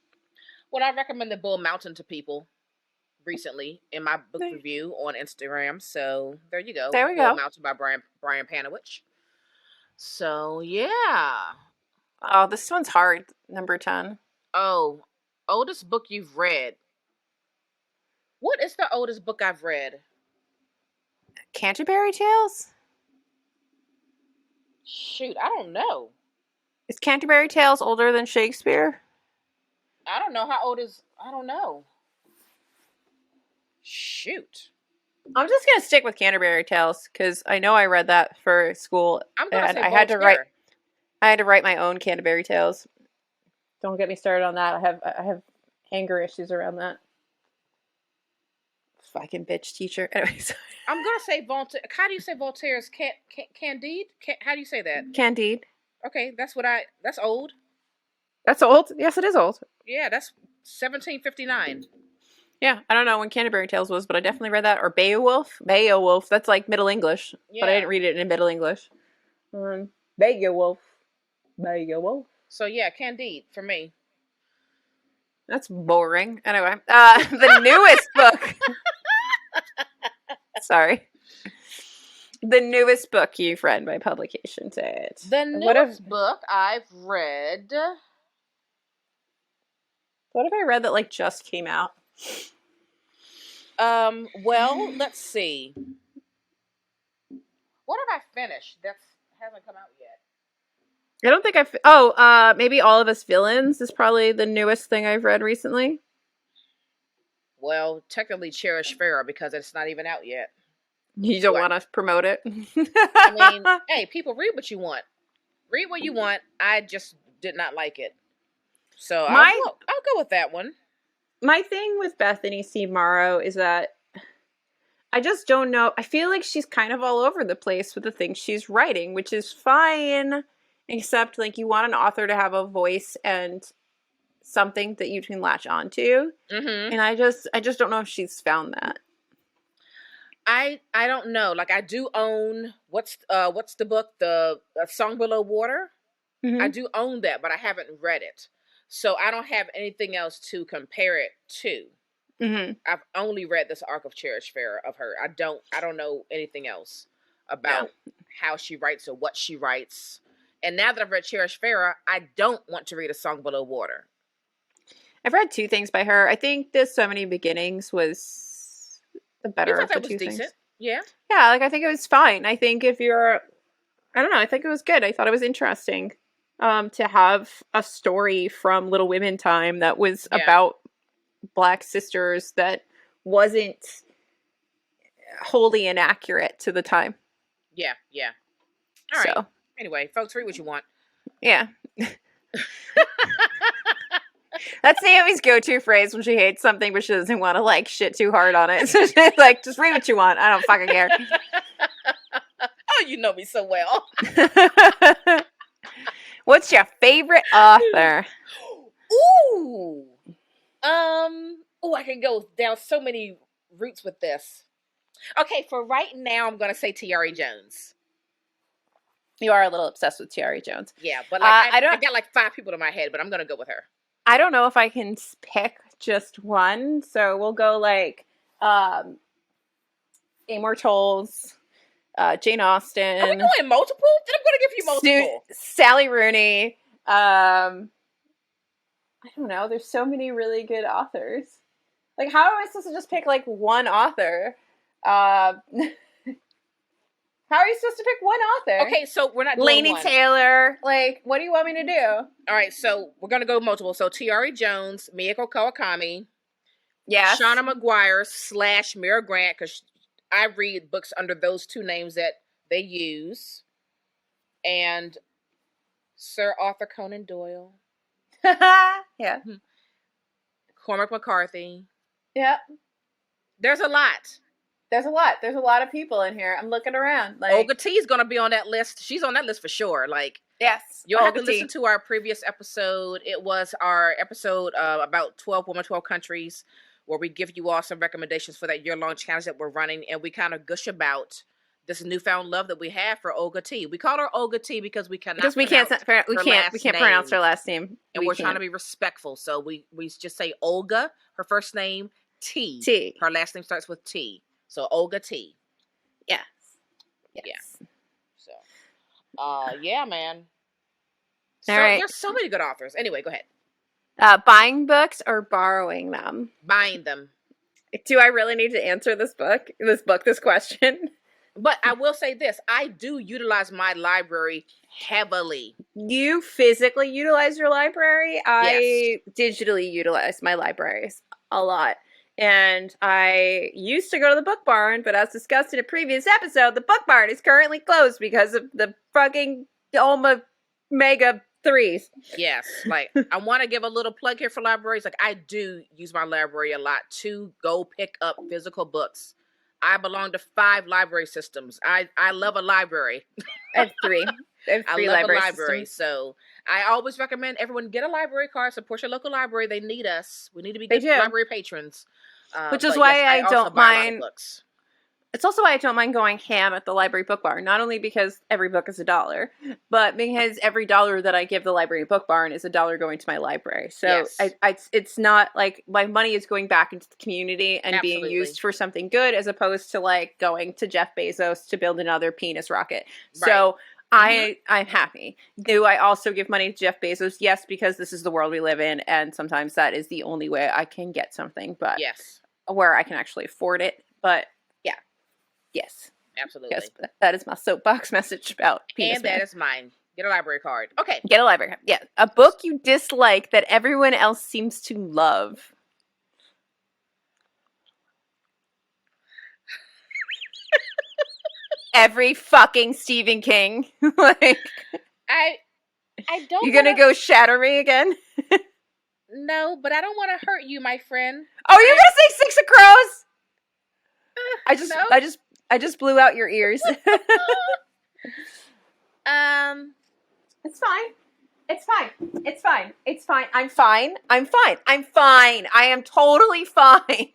Well, I recommended Bull Mountain to people recently in my book review on Instagram. So, there you go. There we go. Bull Mountain by Brian Panowich. So yeah. Oh, this one's hard. Number 10. Oh, oldest book you've read. What is the oldest book I've read? Canterbury Tales? Shoot, I don't know. Is Canterbury Tales older than Shakespeare? I don't know how old is. I don't know. Shoot. I'm just gonna stick with Canterbury Tales because I know I read that for school, I'm gonna and say I Voltaire. had to write my own Canterbury Tales. Don't get me started on that. I have anger issues around that. Fucking bitch teacher. Anyways, I'm gonna say Voltaire. How do you say Voltaire's Candide? How do you say that? Candide. Okay, that's old. That's old. Yes, it is old. Yeah, that's 1759. Yeah, I don't know when Canterbury Tales was, but I definitely read that. Or Beowulf. Beowulf. That's like Middle English, but I didn't read it in Middle English. Beowulf. Beowulf. So yeah, Candide for me. That's boring. Anyway, the newest book. Sorry. The newest book you've read by publication date. The newest book I've read. What have I read that like just came out? Well, let's see. What have I finished that hasn't come out yet? I don't think maybe All of Us Villains is probably the newest thing I've read recently. Well, technically Cherish Farah because it's not even out yet. You don't want to promote it? I mean, hey, people, read what you want. Read what you want. I just did not like it. So I'll go with that one. My thing with Bethany C. Morrow is that I just don't know. I feel like she's kind of all over the place with the things she's writing, which is fine, except like you want an author to have a voice and something that you can latch onto. Mm-hmm. And I just don't know if she's found that. I don't know. Like I do own what's the book, the Song Below Water. Mm-hmm. I do own that, but I haven't read it. So I don't have anything else to compare it to. Mm-hmm. I've only read this arc of Cherish Farah of her. I don't know anything else about how she writes or what she writes. And now that I've read Cherish Farah, I don't want to read A Song Below Water. I've read 2 things by her. I think There's So Many Beginnings was the better of the 2 things. Decent. Yeah. Yeah, like I think it was fine. I think I think it was good. I thought it was interesting. To have a story from Little Women time that was about Black sisters that wasn't wholly inaccurate to the time. Yeah. All right. So, anyway, folks, read what you want. Yeah. That's Naomi's go-to phrase when she hates something, but she doesn't want to like shit too hard on it. So she's like, just read what you want. I don't fucking care. Oh, you know me so well. What's your favorite author? Ooh. I can go down so many routes with this. Okay, for right now, I'm going to say T.R.E. Jones. You are a little obsessed with T.R.E. Jones. Yeah, but like, I got like 5 people in my head, but I'm going to go with her. I don't know if I can pick just one, so we'll go like Amor Tolls, Jane Austen. Are we going multiple? Then I'm going to give you multiple. Sally Rooney. I don't know. There's so many really good authors. Like, how am I supposed to just pick like one author? How are you supposed to pick one author? Okay, so we're not doing Laini one. Taylor. Like, what do you want me to do? All right, so we're going to go multiple. So T.R.E. Jones, Miyako Kawakami. Yes. Shauna Maguire / Mira Grant, because I read books under those 2 names that they use. And Sir Arthur Conan Doyle. Yeah. Cormac McCarthy. Yep. There's a lot. There's a lot of people in here. I'm looking around. Like, Olga T is going to be on that list. She's on that list for sure. Like, yes. You'll have to listen to our previous episode. It was our episode about 12 Women, 12 Countries, where we give you all some recommendations for that year-long challenge that we're running, and we kind of gush about this newfound love that we have for Olga T. We call her Olga T because we can't pronounce her last name, and we're trying to be respectful. So we just say Olga, her first name T. Her last name starts with T. So Olga T. Yes. Yeah. So Yeah, man. So All right. there's so many good authors. Anyway, go ahead. Buying books or borrowing them? Buying them. Do I really need to answer this question? But I will say this, I do utilize my library heavily. You physically utilize your library. Yes. I digitally utilize my libraries a lot. And I used to go to the book barn, but as discussed in a previous episode, the book barn is currently closed because of the fucking Mega 3s. Yes, like I want to give a little plug here for libraries. Like I do use my library a lot to go pick up physical books. I belong to 5 library systems. I love a library. I have 3. I have 3 I love library a library. systems. So I always recommend everyone get a library card, support your local library. They need us. We need to be They good do. library patrons. Which is But why yes, I also don't buy a lot of mind. books. It's also why I don't mind going ham at the library book barn. Not only because every book is $1, but because every dollar that I give the library book barn is $1 going to my library. So Yes. it's not like my money is going back into the community and being Absolutely. used for something good, as opposed to like going to Jeff Bezos to build another penis rocket. Right. So I'm happy. Do I also give money to Jeff Bezos? Yes, because this is the world we live in, and sometimes that is the only way I can get something, but Yes. where I can actually afford it. But yeah. Yes. Absolutely. Yes, that is my soapbox message about penis And that man. is mine. Get a library card. Okay. Get a library card. Yeah. A book you dislike that everyone else seems to love. Every fucking Stephen King. Like, I don't. you gonna go shatter me again? No, but I don't want to hurt you, my friend. Oh, you're gonna say Six of Crows? No. I just blew out your ears. It's fine. It's fine. It's fine. It's fine. I'm fine. I'm fine. I'm fine. I am totally fine.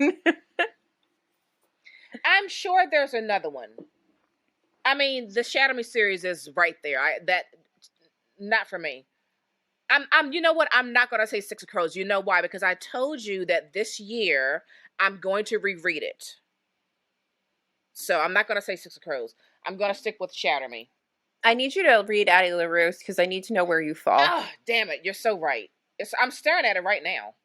I'm sure there's another one. I mean, the Shadow Me series is right there. Not for me. You know what? I'm not gonna say Six of Crows. You know why? Because I told you that this year I'm going to reread it. So I'm not gonna say Six of Crows. I'm gonna stick with Shatter Me. I need you to read Addie LaRousse because I need to know where you fall. Oh, damn it. You're so right. I'm staring at it right now.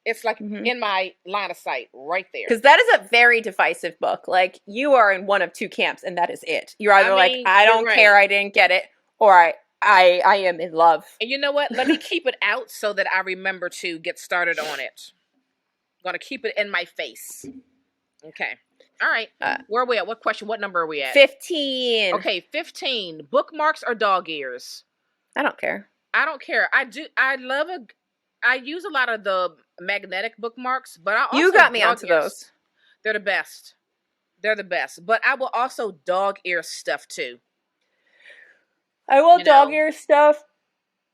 It's like in my line of sight right there. Because that is a very divisive book. Like, you are in one of 2 camps, and that is it. You're either I don't care, I didn't get it, or I am in love. And you know what? Let me keep it out so that I remember to get started on it. I'm going to keep it in my face. Okay. All right. Where are we at? What question? What number are we at? 15. Okay, 15. Bookmarks or dog ears? I don't care. I don't care. I use a lot of the magnetic bookmarks, but I also you got me onto those. They're the best. They're the best. But I will also dog ear stuff too. I will dog ear stuff.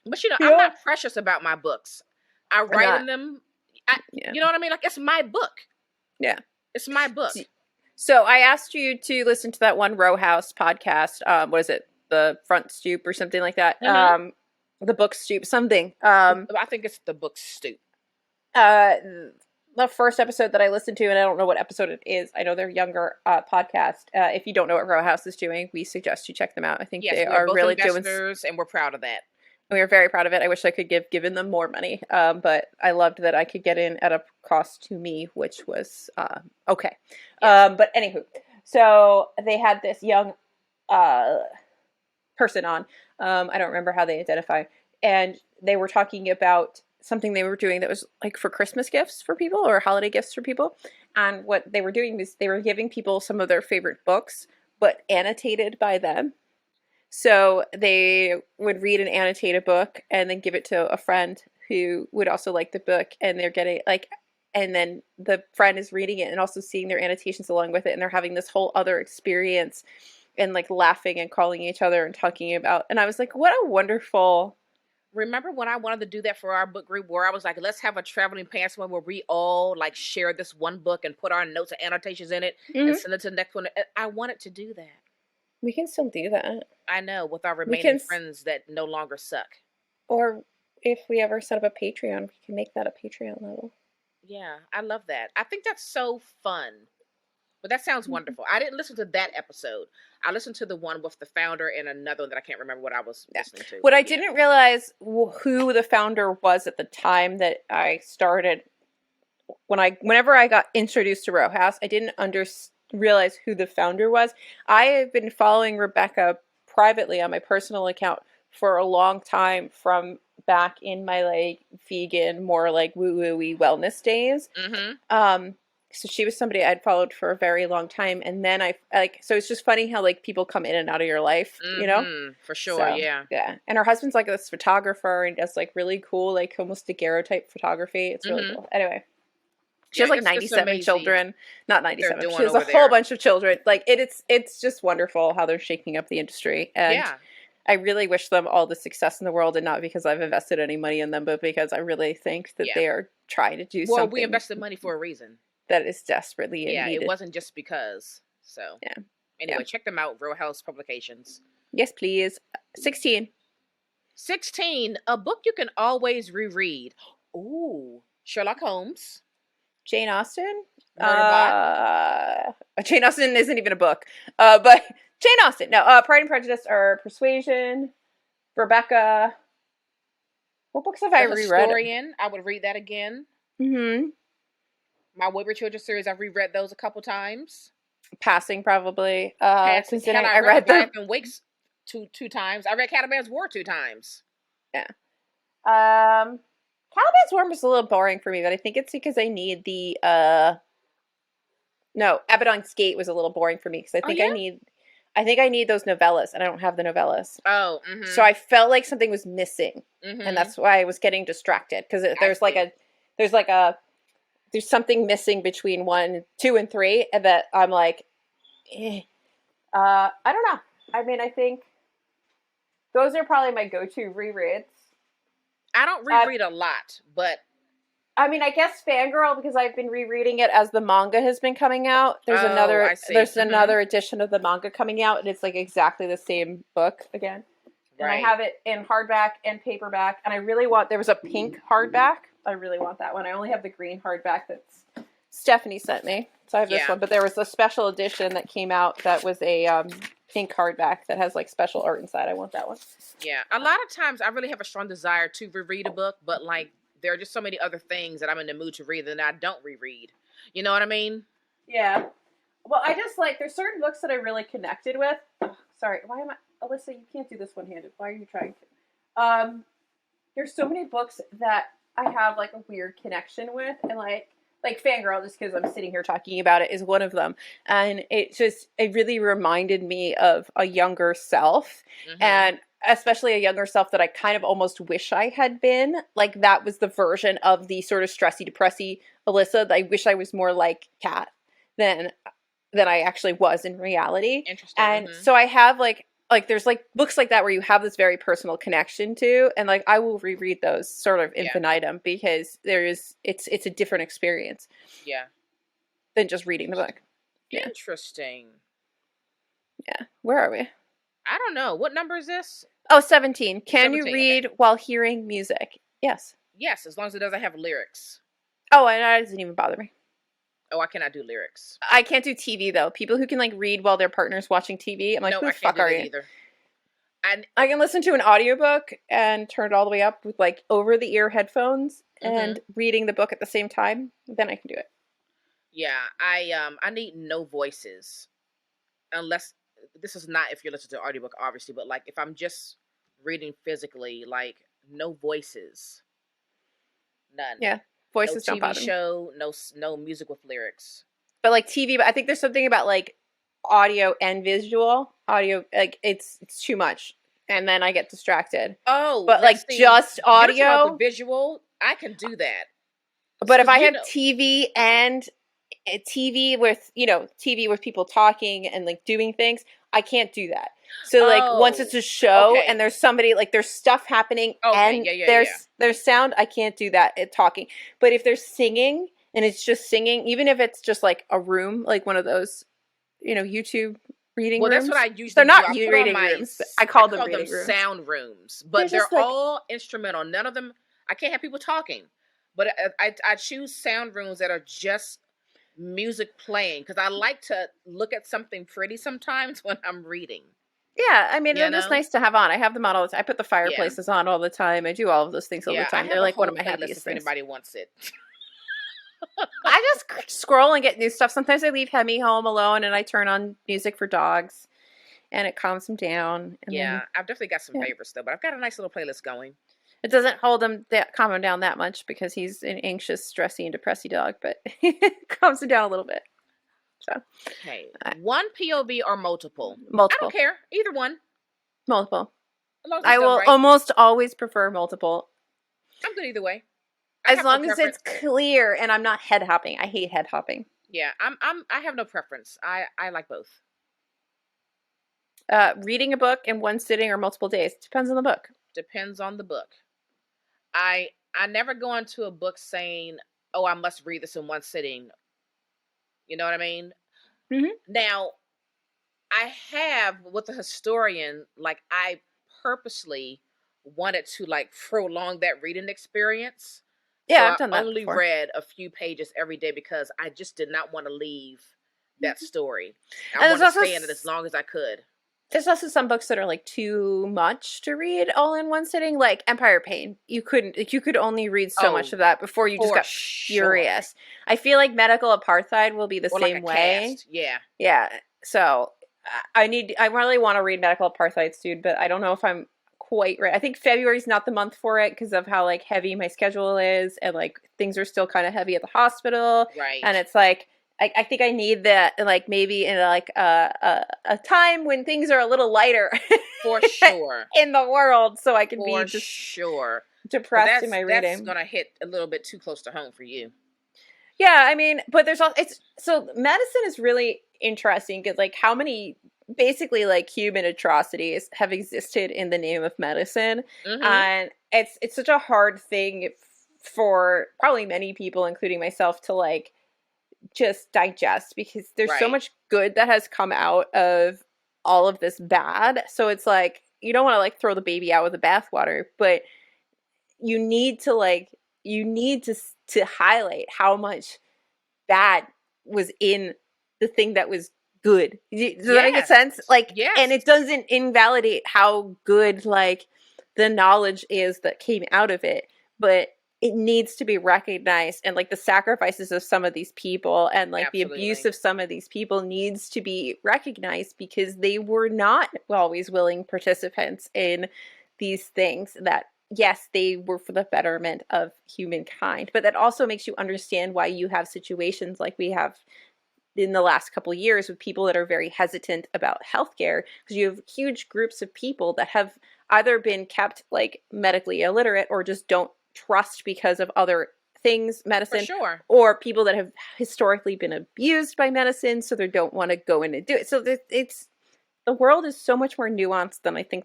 But I'm not precious about my books. I write in them. You know what I mean? Like, it's my book. Yeah. It's my book. So I asked you to listen to that one Row House podcast. What is it? The Front Stoop or something like that. The Book Stoop, something. I think it's the Book Stoop. The first episode that I listened to, and I don't know what episode it is. I know they're younger podcast. If you don't know what Row House is doing, we suggest you check them out. I think they are really doing, and we're proud of that. We are very proud of it. I wish I could given them more money, but I loved that I could get in at a cost to me, which was okay. Yes. But anywho, so they had this young person on. I don't remember how they identify, and they were talking about something they were doing that was like for Christmas gifts for people or holiday gifts for people. And what they were doing was they were giving people some of their favorite books, but annotated by them. So they would read an annotated book and then give it to a friend who would also like the book, and they're getting and then the friend is reading it and also seeing their annotations along with it, and they're having this whole other experience and like laughing and calling each other and talking about. And I was like, what a wonderful. Remember when I wanted to do that for our book group, where I was like, let's have a traveling pants one where we all like share this one book and put our notes and annotations in it and send it to the next one. I wanted to do that. We can still do that. I know, with our remaining friends that no longer suck. Or if we ever set up a Patreon, we can make that a Patreon level. Yeah, I love that. I think that's so fun. But that sounds wonderful. I didn't listen to that episode. I listened to the one with the founder and another one that I can't remember what I was listening to. What I didn't realize who the founder was at the time that I started. Whenever I got introduced to Row House, I didn't realize who the founder was. I have been following Rebecca privately on my personal account for a long time, from back in my like vegan, more like woo-woo-y wellness days. So she was somebody I'd followed for a very long time, and then so it's just funny how like people come in and out of your life, you know? For sure, So, yeah. And her husband's like this photographer and does like really cool, like almost daguerreotype photography. It's really cool. Anyway. She has like 97 children. Not 97. She has a whole bunch of children. Like it's just wonderful how they're shaking up the industry. And I really wish them all the success in the world, and not because I've invested any money in them, but because I really think that they are trying to do something. Well, we invested money for a reason. That is desperately needed. Yeah, it wasn't just because. So anyway, check them out, Row House Publications. Yes, please. 16. 16, a book you can always reread. Ooh, Sherlock Holmes. Jane Austen? Murderbot. Jane Austen isn't even a book. But Jane Austen. No, Pride and Prejudice or Persuasion. Rebecca. What books have I reread? Historian. I would read that again. Mm-hmm. My Wayward Children series, I've reread those a couple times. Passing, probably. Considering I read them. Wakes two times. I read Caliban's War 2 times. Yeah. Caliban's War was a little boring for me, but I think it's because I need the no, Abaddon's Gate was a little boring for me because I think I need those novellas, and I don't have the novellas. Oh, so I felt like something was missing, and that's why I was getting distracted, because there's something missing between 1, 2, and 3, and that I'm like, I don't know. I mean, I think those are probably my go-to rereads. I don't reread a lot, but I mean, I guess Fangirl, because I've been rereading it as the manga has been coming out. There's another edition of the manga coming out, and it's like exactly the same book again. And I have it in hardback and paperback, and I really want, there was a pink hardback. I really want that one. I only have the green hardback that's Stephanie sent me. So I have this one, but there was a special edition that came out that was a pink hardback that has like special art inside. I want that one. Yeah. A lot of times I really have a strong desire to reread a book, but like there are just so many other things that I'm in the mood to read that I don't reread. You know what I mean? Yeah. Well, I just like, there's certain books that I really connected with. Oh, sorry. Why am I, Alyssa, you can't do this one-handed. Why are you trying to? There's so many books that I have like a weird connection with, and like Fangirl, just because I'm sitting here talking about it, is one of them. And it really reminded me of a younger self, and especially a younger self that I kind of almost wish I had been. Like, that was the version of the sort of stressy, depressy Alyssa that I wish I was more like Kat than I actually was in reality. Interesting. And so I have like there's like books like that where you have this very personal connection to, and like I will reread those sort of infinitum because it's a different experience. Yeah. Than just reading the book. Yeah. Interesting. Yeah. Where are we? I don't know. What number is this? Oh, 17. Can 17, you read while hearing music? Yes. Yes, as long as it doesn't have lyrics. Oh, and that doesn't even bother me. Oh, I cannot do lyrics. I can't do TV, though. People who can, like, read while their partner's watching TV, I'm like, no, who the fuck are you? Either. I can listen to an audiobook and turn it all the way up with, like, over-the-ear headphones and reading the book at the same time. Then I can do it. Yeah, I need no voices. Unless, this is not if you're listening to an audiobook, obviously, but, like, if I'm just reading physically, like, no voices. None. Yeah. Voices no don't bother TV show, no music with lyrics. But like TV, but I think there's something about like audio and visual. Audio, like it's too much, and then I get distracted. Oh, but like just audio, the visual, I can do that. But if I have TV and TV with TV with people talking and like doing things, I can't do that. So like once it's a show and there's somebody, like there's stuff happening and there's sound, I can't do that talking. But if there's singing and it's just singing, even if it's just like a room, like one of those, YouTube reading rooms. Well, that's what I usually They're do. not reading rooms. I call them reading rooms. Sound rooms. But they're all instrumental. None of them, I can't have people talking. But I choose sound rooms that are just music playing because I like to look at something pretty sometimes when I'm reading. Yeah, I mean, You they're just know? nice to have on. I have them on all the time. I put the fireplaces on all the time. I do all of those things all the Yeah, I time. have They're a like one whole of my playlist happiest if things. anybody wants it. I just scroll and get new stuff. Sometimes I leave Hemi home alone and I turn on music for dogs and it calms him down. And Yeah, then, I've definitely got some favorites though, but I've got a nice little playlist going. it doesn't hold him calm him down that much because he's an anxious, stressy, and depressy dog, but it calms him down a little bit. So, Okay, one POV or multiple? I multiple. don't care. Either one. Multiple. As long as I it's done will right. almost always prefer multiple. I'm good either way. As long as it's clear and I'm not head hopping. I hate head hopping. Yeah, I have no preference. I like both. Reading a book in one sitting or multiple days. Depends on the book. Depends on the book. I never go into a book saying, "Oh, I must read this in one sitting." You know what I mean? Mm-hmm. Now, I have with a historian, like I purposely wanted to like prolong that reading experience. Yeah, So I've I done that only before. read a few pages every day because I just did not want to leave that story. And I wanted to stay in it as long as I could. There's also some books that are like too much to read all in one sitting, like Empire Pain. You could only read so much of that before you just got furious. I feel like Medical Apartheid will be the same way. Cast. Yeah. Yeah. So I really want to read Medical Apartheid soon, but I don't know if I'm quite right. I think February's not the month for it because of how like heavy my schedule is and like things are still kind of heavy at the hospital. Right. And it's like I think I need that like maybe in like a time when things are a little lighter for sure in the world, so I can be just sure depressed in my reading. That's gonna hit a little bit too close to home for you. Yeah, I mean, but there's also so medicine is really interesting because like how many basically like human atrocities have existed in the name of medicine, and it's such a hard thing for probably many people, including myself, to like just digest because there's so much good that has come out of all of this bad. So it's like you don't want to like throw the baby out with the bathwater, but you need to highlight how much bad was in the thing that was good. Does that make sense? Like, and it doesn't invalidate how good like the knowledge is that came out of it, but it needs to be recognized, and like the sacrifices of some of these people and like the abuse of some of these people needs to be recognized because they were not always willing participants in these things that yes, they were for the betterment of humankind, but that also makes you understand why you have situations like we have in the last couple of years with people that are very hesitant about healthcare because you have huge groups of people that have either been kept like medically illiterate or just don't trust because of other things, medicine, or people that have historically been abused by medicine, so they don't want to go in and do it. So the world is so much more nuanced than I think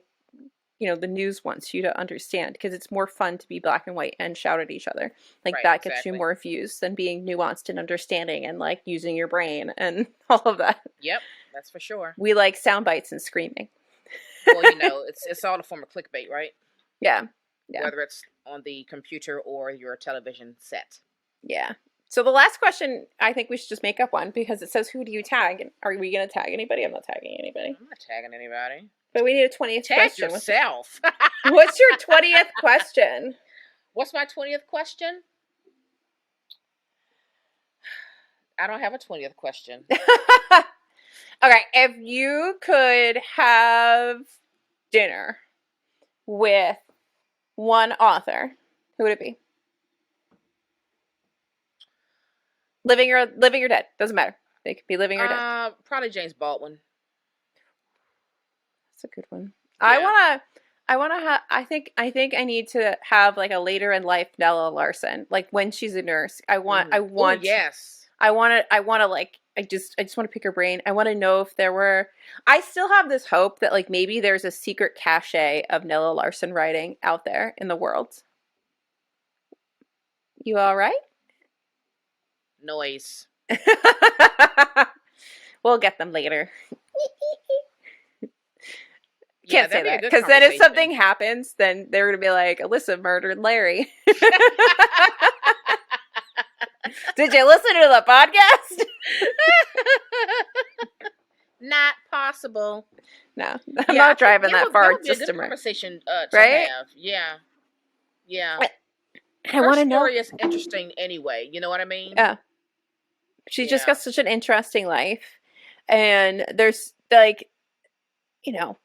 the news wants you to understand because it's more fun to be black and white and shout at each other. Like that gets you more views than being nuanced and understanding and like using your brain and all of that. Yep, that's for sure. We like sound bites and screaming. Well, it's all a form of clickbait, right? Yeah. Whether it's on the computer or your television set. Yeah. So the last question, I think we should just make up one because it says, who do you tag? Are we going to tag anybody? I'm not tagging anybody. I'm not tagging anybody. But we need a 20th question. Tag yourself. What's your 20th question? What's my 20th question? I don't have a 20th question. Okay, if you could have dinner with one author, who would it be? Living or dead, doesn't matter. They could be living or dead. Probably James Baldwin. That's a good one. Yeah. I think I need to have like a later in life Nella Larson, like when she's a nurse. I want to like I just want to pick her brain. I want to know if there were. I still have this hope that like maybe there's a secret cache of Nella Larson writing out there in the world. You all right? Noise. We'll get them later. Yeah, can't say that because then if something happens, then they're gonna be like, Alyssa murdered Larry. Did you listen to the podcast? Not possible. No, I'm not driving that far. That would be a good conversation to right? have. Yeah. Yeah. I want to know. Her story is interesting anyway. You know what I mean? Yeah. She's just got such an interesting life. And there's, like, you know,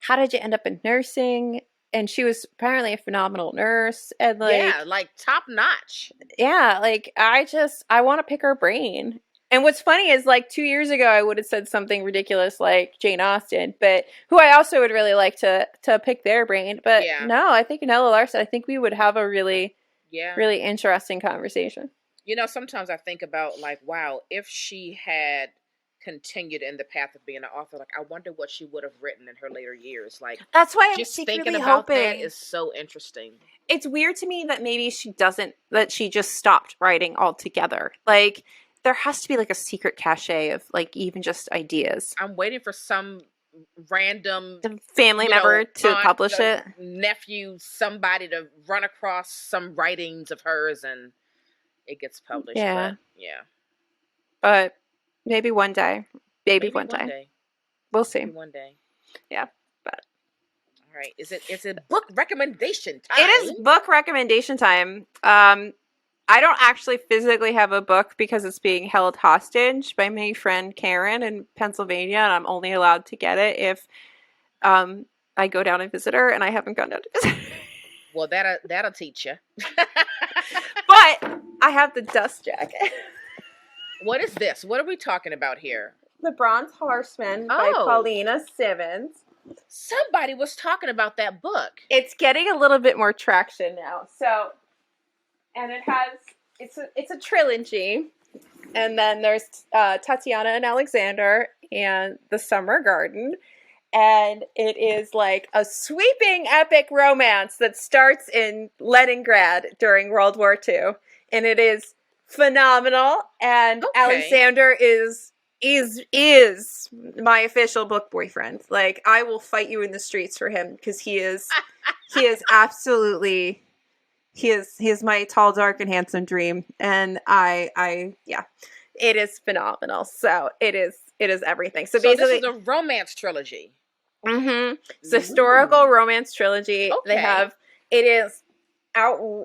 how did you end up in nursing? And she was apparently a phenomenal nurse. And, like... Yeah, like, top notch. Yeah, like, I want to pick her brain. And what's funny is, like, 2 years ago, I would have said something ridiculous like Jane Austen, but who I also would really like to pick their brain. But no, I think Nella Larson, I think we would have a really, really interesting conversation. You know, sometimes I think about, like, wow, if she had continued in the path of being an author, like, I wonder what she would have written in her later years. Like, that's why I'm just secretly thinking about hoping. that is so interesting. It's weird to me that maybe that she just stopped writing altogether. Like, there has to be, like, a secret cachet of, like, even just ideas. I'm waiting for some random family member to publish it. Nephew, somebody to run across some writings of hers and it gets published. Yeah. But maybe one day. Maybe one day. We'll see. Maybe one day. Yeah. But all right. Is it book recommendation time? It is book recommendation time. I don't actually physically have a book because it's being held hostage by my friend Karen in Pennsylvania, and I'm only allowed to get it if I go down and visit her, and I haven't gone down to visit her. Well, that'll teach you. But I have the dust jacket. What is this? What are we talking about here? The Bronze Horseman by Paulina Stephens. Somebody was talking about that book. It's getting a little bit more traction now. So, and it's a trilogy. And then there's Tatiana and Alexander and The Summer Garden. And it is like a sweeping epic romance that starts in Leningrad during World War II. And it is phenomenal. And Alexander is my official book boyfriend. Like, I will fight you in the streets for him because he is absolutely, he is my tall, dark, and handsome dream. And it is phenomenal. So it is everything. So basically, this is a romance trilogy. Mm-hmm. It's a historical romance trilogy. Okay. It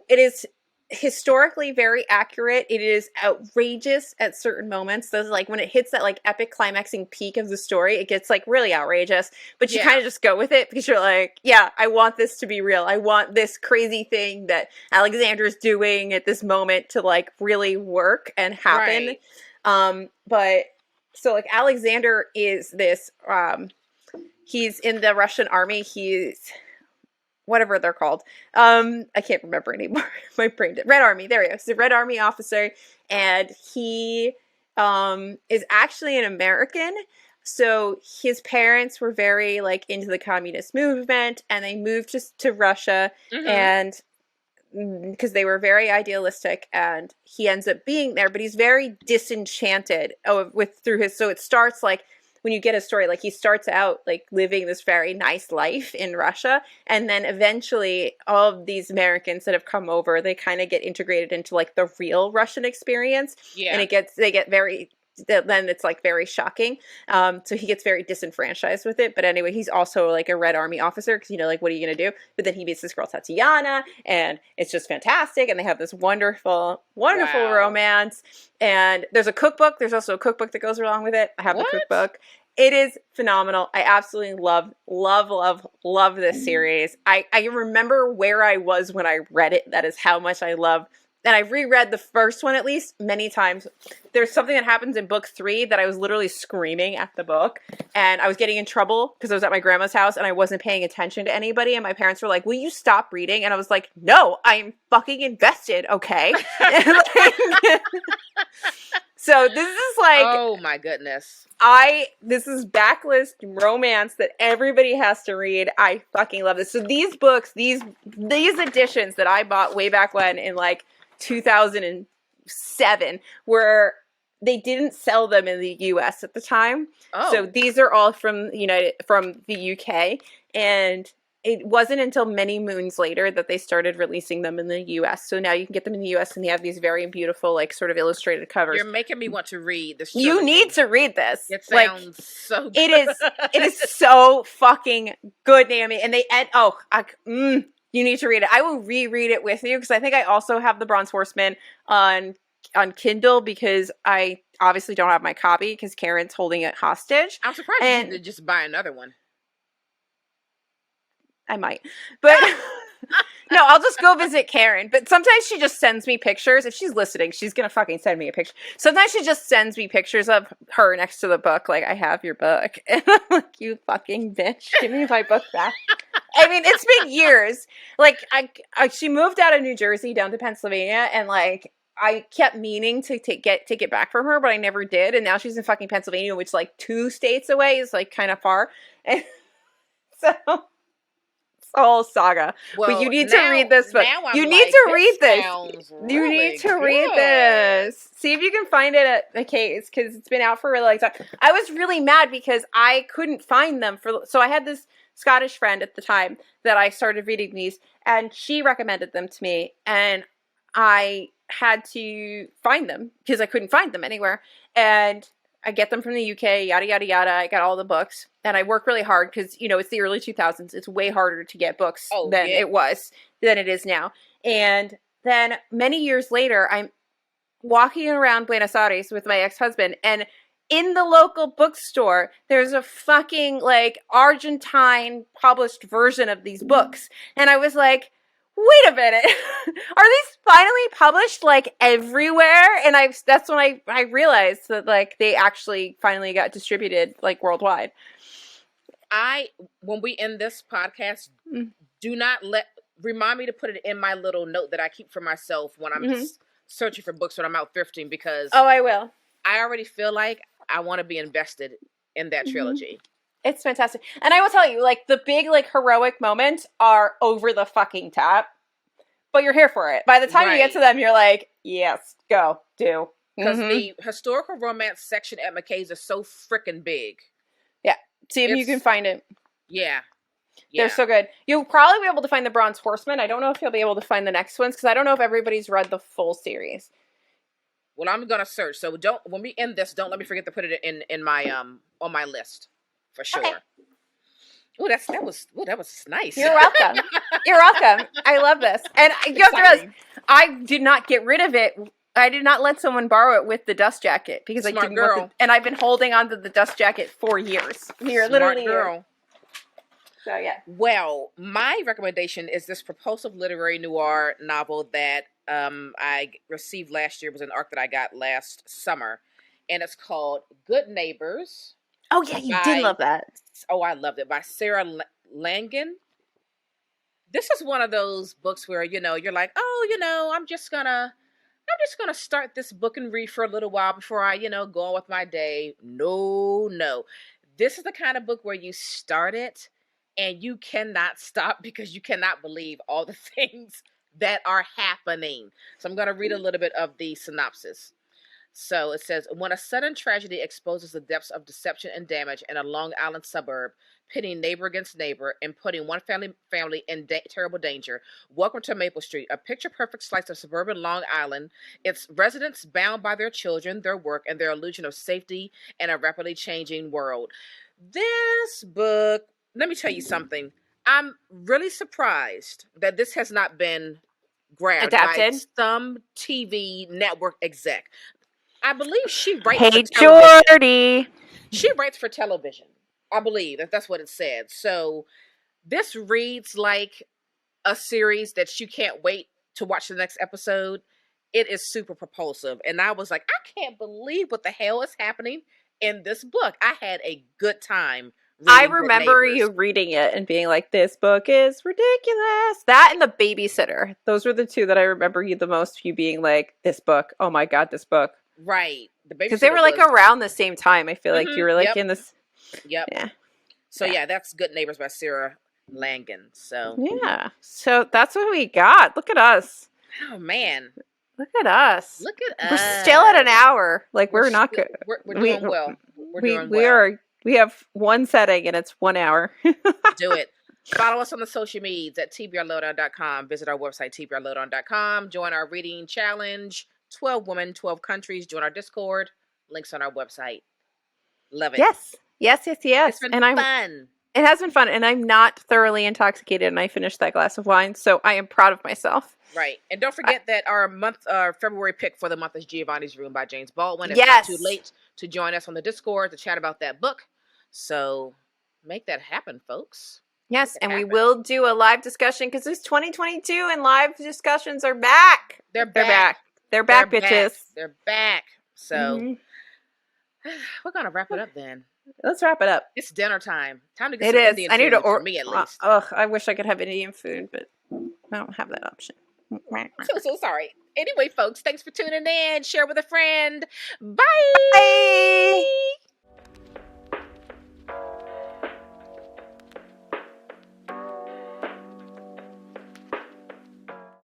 is historically very accurate. It is outrageous at certain moments. So, like, when it hits that, like, epic climaxing peak of the story, it gets, like, really outrageous. But you kind of just go with it because you're like, yeah, I want this to be real. I want this crazy thing that Alexander's doing at this moment to, like, really work and happen. Right. But so, like, Alexander is this he's in the Russian army. He's whatever they're called. I can't remember anymore. My brain did. Red Army. There he is. He's a Red Army officer. And he is actually an American. So his parents were very, like, into the communist movement. And they moved to Russia. Mm-hmm. And because they were very idealistic. And he ends up being there. But he's very disenchanted through his... So it starts, like... When you get a story, like, he starts out, like, living this very nice life in Russia, and then eventually all of these Americans that have come over, they kind of get integrated into, like, the real Russian experience. Yeah. And then it's, like, very shocking. So he gets very disenfranchised with it. But anyway, he's also, like, a Red Army officer because, like, what are you going to do? But then he meets this girl, Tatiana, and it's just fantastic. And they have this wonderful, wonderful romance. And there's a cookbook. There's also a cookbook that goes along with it. I have the cookbook. It is phenomenal. I absolutely love this series. I remember where I was when I read it. That is how much I love. And I've reread the first one at least many times. There's something that happens in book 3 that I was literally screaming at the book. And I was getting in trouble because I was at my grandma's house and I wasn't paying attention to anybody. And my parents were like, will you stop reading? And I was like, no, I'm fucking invested, okay? So this is like... Oh my goodness. This is backlist romance that everybody has to read. I fucking love this. So these books, these editions that I bought way back when in, like, 2007, where they didn't sell them in the US at the time. Oh. So these are all from the UK, and it wasn't until many moons later that they started releasing them in the US. So now you can get them in the US and they have these very beautiful, like, sort of illustrated covers. You're making me want to read this. You need to read this. It sounds so good. It is so fucking good, Naomi. And you need to read it. I will reread it with you because I think I also have the Bronze Horseman on Kindle because I obviously don't have my copy because Karen's holding it hostage. I'm surprised you didn't just buy another one. I might. But no, I'll just go visit Karen. But sometimes she just sends me pictures. If she's listening, she's going to fucking send me a picture. Sometimes she just sends me pictures of her next to the book. Like, I have your book. And I'm like, you fucking bitch. Give me my book back. I mean, it's been years. Like, she moved out of New Jersey down to Pennsylvania. And, like, I kept meaning to take it back from her, but I never did. And now she's in fucking Pennsylvania, which, like, 2 states away is, like, kind of far. And so... a whole saga. Well, but you need to read this book. You need to read this. You need to read this. See if you can find it at the case because it's been out for a really long time. I was really mad because I couldn't find them so I had this Scottish friend at the time that I started reading these and she recommended them to me and I had to find them because I couldn't find them anywhere. And I get them from the UK, yada, yada, yada. I got all the books. And I work really hard because, you know, it's the early 2000s. It's way harder to get books than it is now. And then many years later, I'm walking around Buenos Aires with my ex-husband. And in the local bookstore, there's a fucking, like, Argentine published version of these books. And I was like... wait a minute, are these finally published, like, everywhere? And that's when I realized that, like, they actually finally got distributed, like, worldwide. When we end this podcast, remind me to put it in my little note that I keep for myself when I'm searching for books when I'm out thrifting because... oh, I will. I already feel like I want to be invested in that trilogy. It's fantastic. And I will tell you, like, the big, like, heroic moments are over the fucking top. But you're here for it. By the time you get to them, you're like, yes, go, do. Because the historical romance section at McKay's is so freaking big. Yeah. See if you can find it. Yeah. They're so good. You'll probably be able to find the Bronze Horseman. I don't know if you'll be able to find the next ones, because I don't know if everybody's read the full series. Well, I'm going to search. So when we end this, don't let me forget to put it in my on my list. For sure. Okay. Oh, that was nice. You're welcome. You're welcome. I love this. And you have to realize, I did not get rid of it. I did not let someone borrow it with the dust jacket because I didn't want and I've been holding on to the dust jacket for years. You're literally girl. So yeah. Well, my recommendation is this propulsive literary noir novel that I received last year. It was an arc that I got last summer, and it's called Good Neighbors. Oh yeah, you did love that. Oh, I loved it. By Sarah Langan. This is one of those books where, you know, you're like, oh, you know, I'm just gonna start this book and read for a little while before I, you know, go on with my day. No. This is the kind of book where you start it and you cannot stop because you cannot believe all the things that are happening. So I'm going to read a little bit of the synopsis. So it says, when a sudden tragedy exposes the depths of deception and damage in a Long Island suburb, pitting neighbor against neighbor and putting one family in terrible danger, welcome to Maple Street, a picture-perfect slice of suburban Long Island, its residents bound by their children, their work, and their illusion of safety in a rapidly changing world. This book, let me tell you something. I'm really surprised that this has not been grabbed by some TV network exec. I believe she writes for television. Jordy. She writes for television. I believe that's what it said. So this reads like a series that you can't wait to watch the next episode. It is super propulsive. And I was like, I can't believe what the hell is happening in this book. I had a good time. I remember you reading it and being like, this book is ridiculous. That and The Babysitter. Those were the two that I remember you the most, you being like, this book. Oh my God, this book. Right. Because they were like around the same time. I feel like you were like in this. Yep. Yeah. So yeah, that's Good Neighbors by Sarah Langan. So yeah. So that's what we got. Look at us. Oh man. Look at us. Look at us. We're still at an hour. Like we're not good. We're doing well. We're doing well. We have one setting and it's 1 hour. Do it. Follow us on the social medias at tbrlowdown.com. Visit our website, tbrlowdown.com. Join our reading challenge, 12 women, 12 countries. Join our Discord. Links on our website. Love it. Yes. It's been fun. It has been fun, and I'm not thoroughly intoxicated, and I finished that glass of wine, so I am proud of myself. Right. And don't forget that our February pick for the month is Giovanni's Room by James Baldwin. It's Yes. not too late to join us on the Discord to chat about that book. So make that happen, folks. Yes, and we will do a live discussion because it's 2022 and live discussions are back. They're back. They're back, bitches. They're back. So we're going to wrap it up then. Let's wrap it up. It's dinner time. Time to get It some is. Indian I need food to order. for me at least. I wish I could have Indian food, but I don't have that option. So sorry. Anyway, folks, thanks for tuning in. Share with a friend. Bye. Bye.